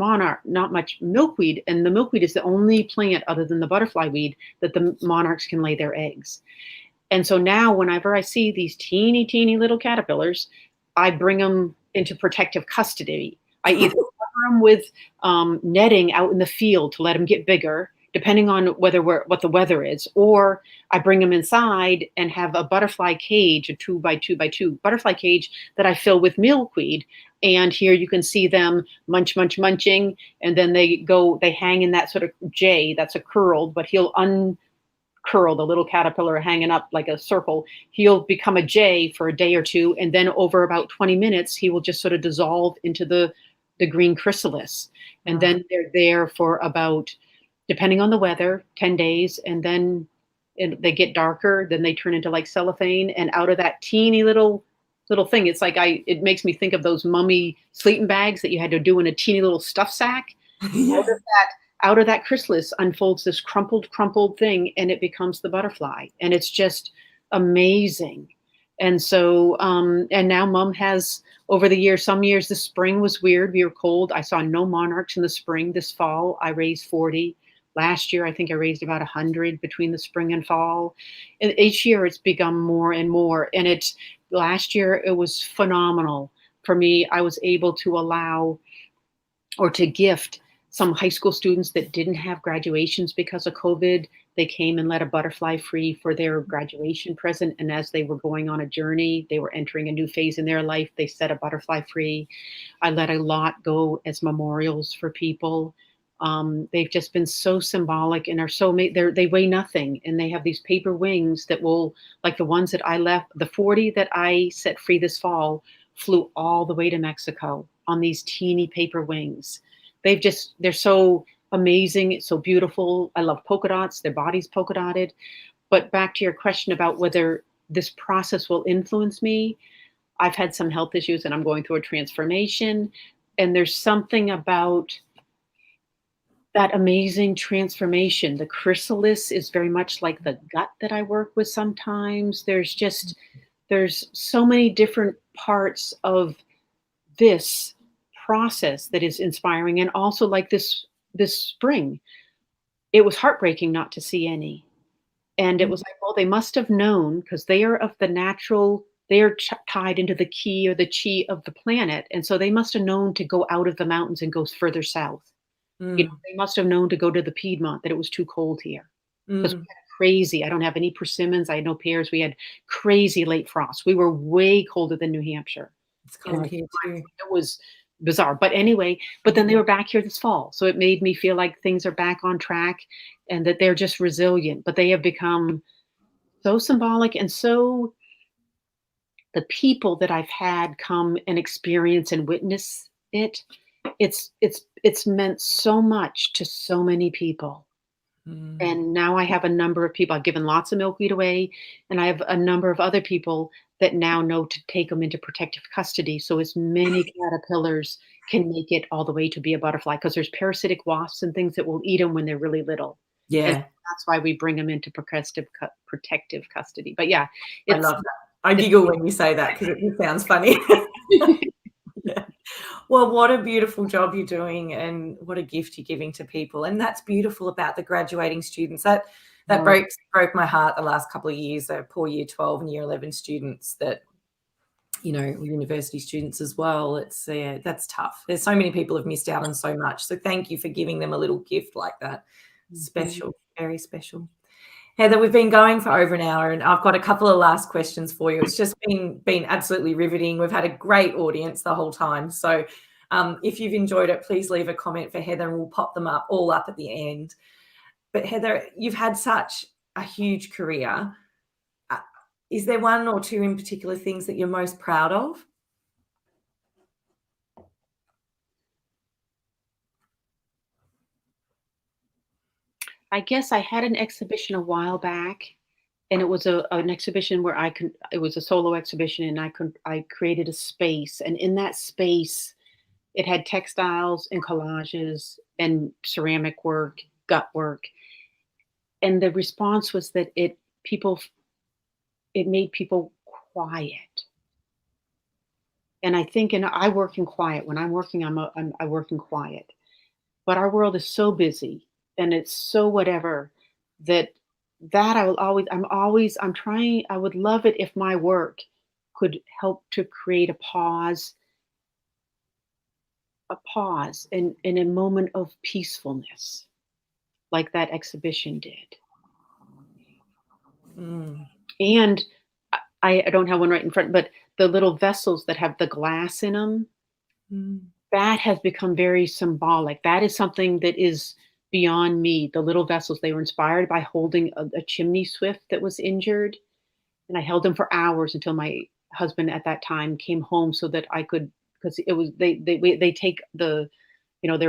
milkweed, and the milkweed is the only plant other than the butterfly weed that the monarchs can lay their eggs. And so now whenever I see these teeny, teeny little caterpillars, I bring them into protective custody. I either cover them with netting out in the field to let them get bigger, depending on what the weather is, or I bring them inside and have a butterfly cage, a 2x2x2 butterfly cage that I fill with milkweed. And here you can see them munching, and then they hang in that sort of J, that's a curled, but he'll uncurl the little caterpillar hanging up like a circle. He'll become a J for a day or two, and then over about 20 minutes, he will just sort of dissolve into the green chrysalis. And then they're there for about, depending on the weather, 10 days, and then they get darker, then they turn into like cellophane, and out of that teeny little thing, it's like it makes me think of those mummy sleeping bags that you had to do in a teeny little stuff sack. Yeah. Out of that chrysalis unfolds this crumpled thing, and it becomes the butterfly, and it's just amazing. And so, and now Mom has, over the years, some years, the spring was weird. We were cold. I saw no monarchs in the spring. This fall, I raised 40. Last year, I think I raised about 100 between the spring and fall. And each year it's become more and more. And last year, it was phenomenal for me. I was able to allow, or to gift, some high school students that didn't have graduations because of COVID. They came and let a butterfly free for their graduation present. And as they were going on a journey, they were entering a new phase in their life, they set a butterfly free. I let a lot go as memorials for people. They've just been so symbolic and are so they weigh nothing, and they have these paper wings that will, like the ones that I left, the 40 that I set free this fall flew all the way to Mexico on these teeny paper wings. They're so amazing. It's so beautiful. I love polka dots. Their body's polka dotted. But back to your question about whether this process will influence me, I've had some health issues and I'm going through a transformation. And there's something about that amazing transformation. The chrysalis is very much like the gut that I work with sometimes. There's so many different parts of this process that is inspiring. And also, like this spring, it was heartbreaking not to see any. And it was like, well, they must have known, because they are of the natural they are tied into the ki or the chi of the planet. And so they must have known to go out of the mountains and go further south. They must have known to go to the Piedmont, that it was too cold here. Because we had crazy, I don't have any persimmons, I had no pears. We had crazy late frost. We were way colder than New Hampshire. It's cold here too. It was bizarre. But anyway, but then they were back here this fall. So it made me feel like things are back on track and that they're just resilient. But they have become so symbolic, and so the people that I've had come and experience and witness it, it's meant so much to so many people. And now I have a number of people. I've given lots of milkweed away, and I have a number of other people that now know to take them into protective custody. So as many caterpillars can make it all the way to be a butterfly, because there's parasitic wasps and things that will eat them when they're really little. Yeah. And that's why we bring them into protective custody. But yeah, I love that. I giggle when you say that because it sounds funny. Yeah. Well, what a beautiful job you're doing, and what a gift you're giving to people. And that's beautiful about the graduating students. That broke my heart the last couple of years. Poor year 12 and year 11 students that, university students as well. It's that's tough. There's so many people have missed out on so much. So thank you for giving them a little gift like that. Special, very special. Heather, we've been going for over an hour, and I've got a couple of last questions for you. It's just been absolutely riveting. We've had a great audience the whole time. So if you've enjoyed it, please leave a comment for Heather, and we'll pop them all up at the end. But Heather, you've had such a huge career. Is there one or two in particular things that you're most proud of? I guess I had an exhibition a while back, and it was an exhibition where it was a solo exhibition, and I created a space, and in that space, it had textiles and collages and ceramic work, gut work. And the response was that it made people quiet. And I think, and I work in quiet. When I'm working, I work in quiet. But our world is so busy, and it's so whatever, that I would love it if my work could help to create a pause in a moment of peacefulness, like that exhibition did. And I don't have one right in front, but the little vessels that have the glass in them, that has become very symbolic. That is something that is beyond me. The little vessels, they were inspired by holding a chimney swift that was injured. And I held him for hours until my husband at that time came home, so that I could, because it was, they take they're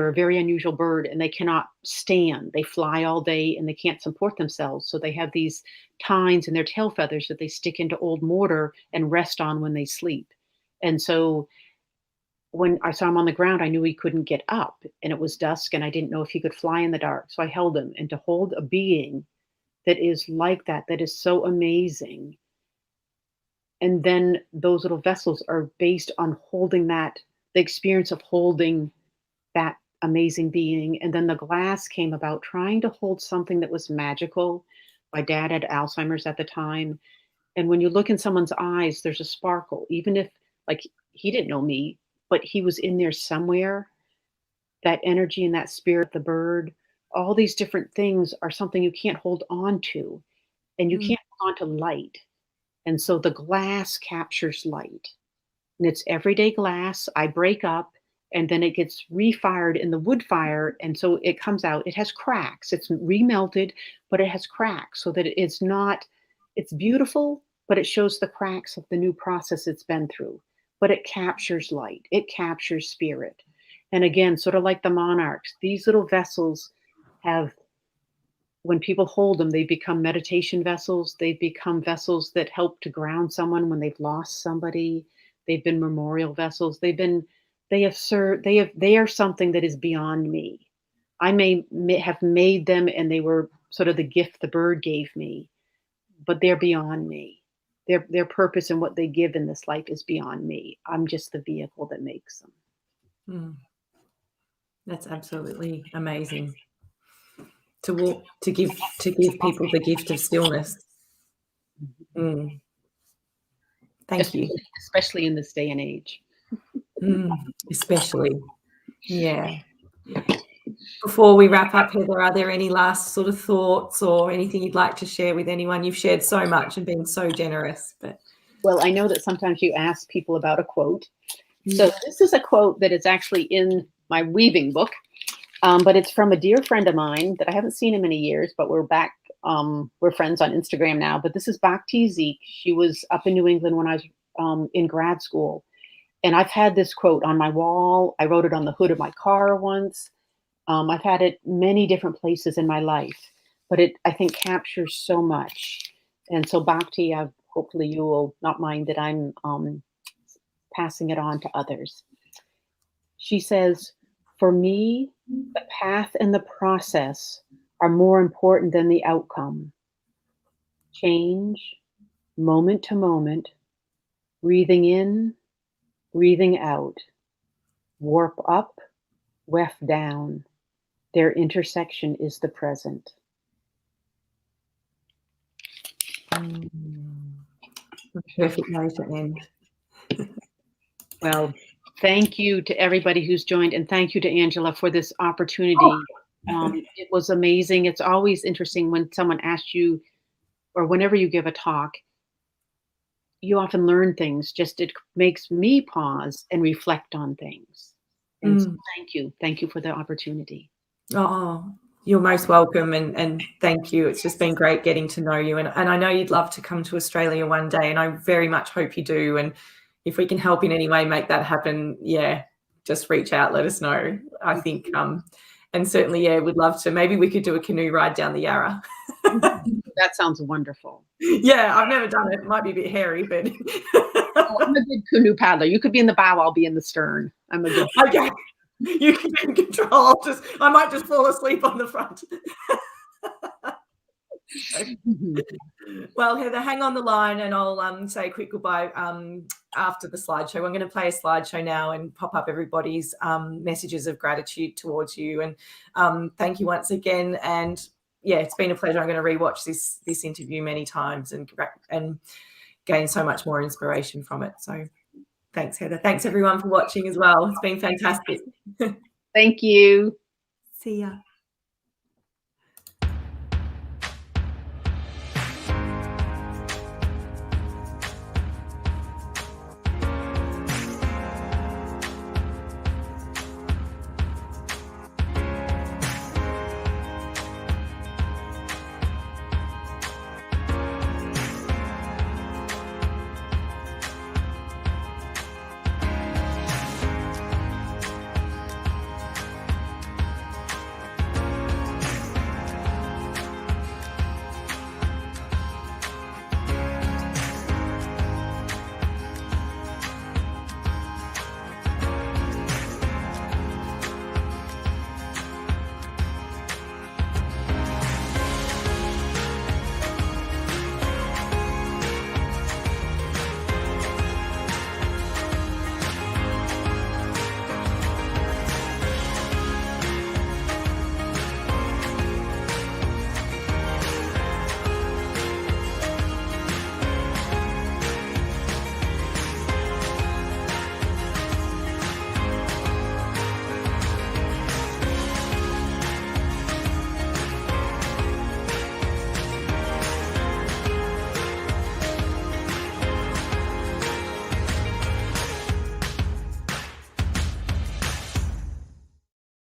a very unusual bird, and they cannot stand. They fly all day and they can't support themselves. So they have these tines in their tail feathers that they stick into old mortar and rest on when they sleep. And so when I saw him on the ground, I knew he couldn't get up, and it was dusk, and I didn't know if he could fly in the dark. So I held him, and to hold a being that is like that is so amazing. And then those little vessels are based on holding the experience of holding that amazing being. And then the glass came about trying to hold something that was magical. My dad had Alzheimer's at the time. And when you look in someone's eyes, there's a sparkle, even if, like, he didn't know me, but he was in there somewhere. That energy and that spirit, the bird, all these different things are something you can't hold on to, and you can't hold on to light. And so the glass captures light, and it's everyday glass. I break up, and then it gets refired in the wood fire. And so it comes out, it has cracks. It's remelted, but it has cracks, so that it's beautiful, but it shows the cracks of the new process it's been through. But it captures light, it captures spirit. And again, sort of like the monarchs, these little vessels when people hold them, they become meditation vessels. They become vessels that help to ground someone when they've lost somebody. They've been memorial vessels. They are something that is beyond me. I may have made them, and they were sort of the gift the bird gave me, but they're beyond me. Their purpose and what they give in this life is beyond me. I'm just the vehicle that makes them. That's absolutely amazing. To give people the gift of stillness. Thank you. Especially in this day and age. Especially. Yeah. Before we wrap up, Heather, are there any last sort of thoughts or anything you'd like to share with anyone? You've shared so much and been so generous. But well, I know that sometimes you ask people about a quote. So this is a quote that is actually in my weaving book, but it's from a dear friend of mine that I haven't seen in many years, but we're back. We're friends on Instagram now. But this is Bhakti Zeek. She was up in New England when I was in grad school. And I've had this quote on my wall. I wrote it on the hood of my car once. I've had it many different places in my life, but it, I think, captures so much. And so Bhakti, hopefully you will not mind that I'm passing it on to others. She says, "For me, the path and the process are more important than the outcome. Change, moment to moment, breathing in, breathing out, warp up, weft down. Their intersection is the present." Perfect way to end. Well, thank you to everybody who's joined, and thank you to Angela for this opportunity. It was amazing. It's always interesting when someone asks you, or whenever you give a talk, you often learn things. Just it makes me pause and reflect on things. And so thank you. Thank you for the opportunity. Oh, you're most welcome, and thank you. It's just been great getting to know you, and I know you'd love to come to Australia one day, and I very much hope you do. And if we can help in any way make that happen, yeah, just reach out, let us know. I think, and certainly, yeah, we'd love to. Maybe we could do a canoe ride down the Yarra. That sounds wonderful. Yeah, I've never done it. It might be a bit hairy, but I'm a good canoe paddler. You could be in the bow, I'll be in the stern. I'm a good. Okay. You can be in control. I might just fall asleep on the front. Well, Heather, hang on the line and I'll say a quick goodbye after the slideshow. I'm going to play a slideshow now and pop up everybody's messages of gratitude towards you. And thank you once again. And yeah, it's been a pleasure. I'm going to rewatch this interview many times and gain so much more inspiration from it. So thanks, Heather. Thanks, everyone, for watching as well. It's been fantastic. Thank you. See ya.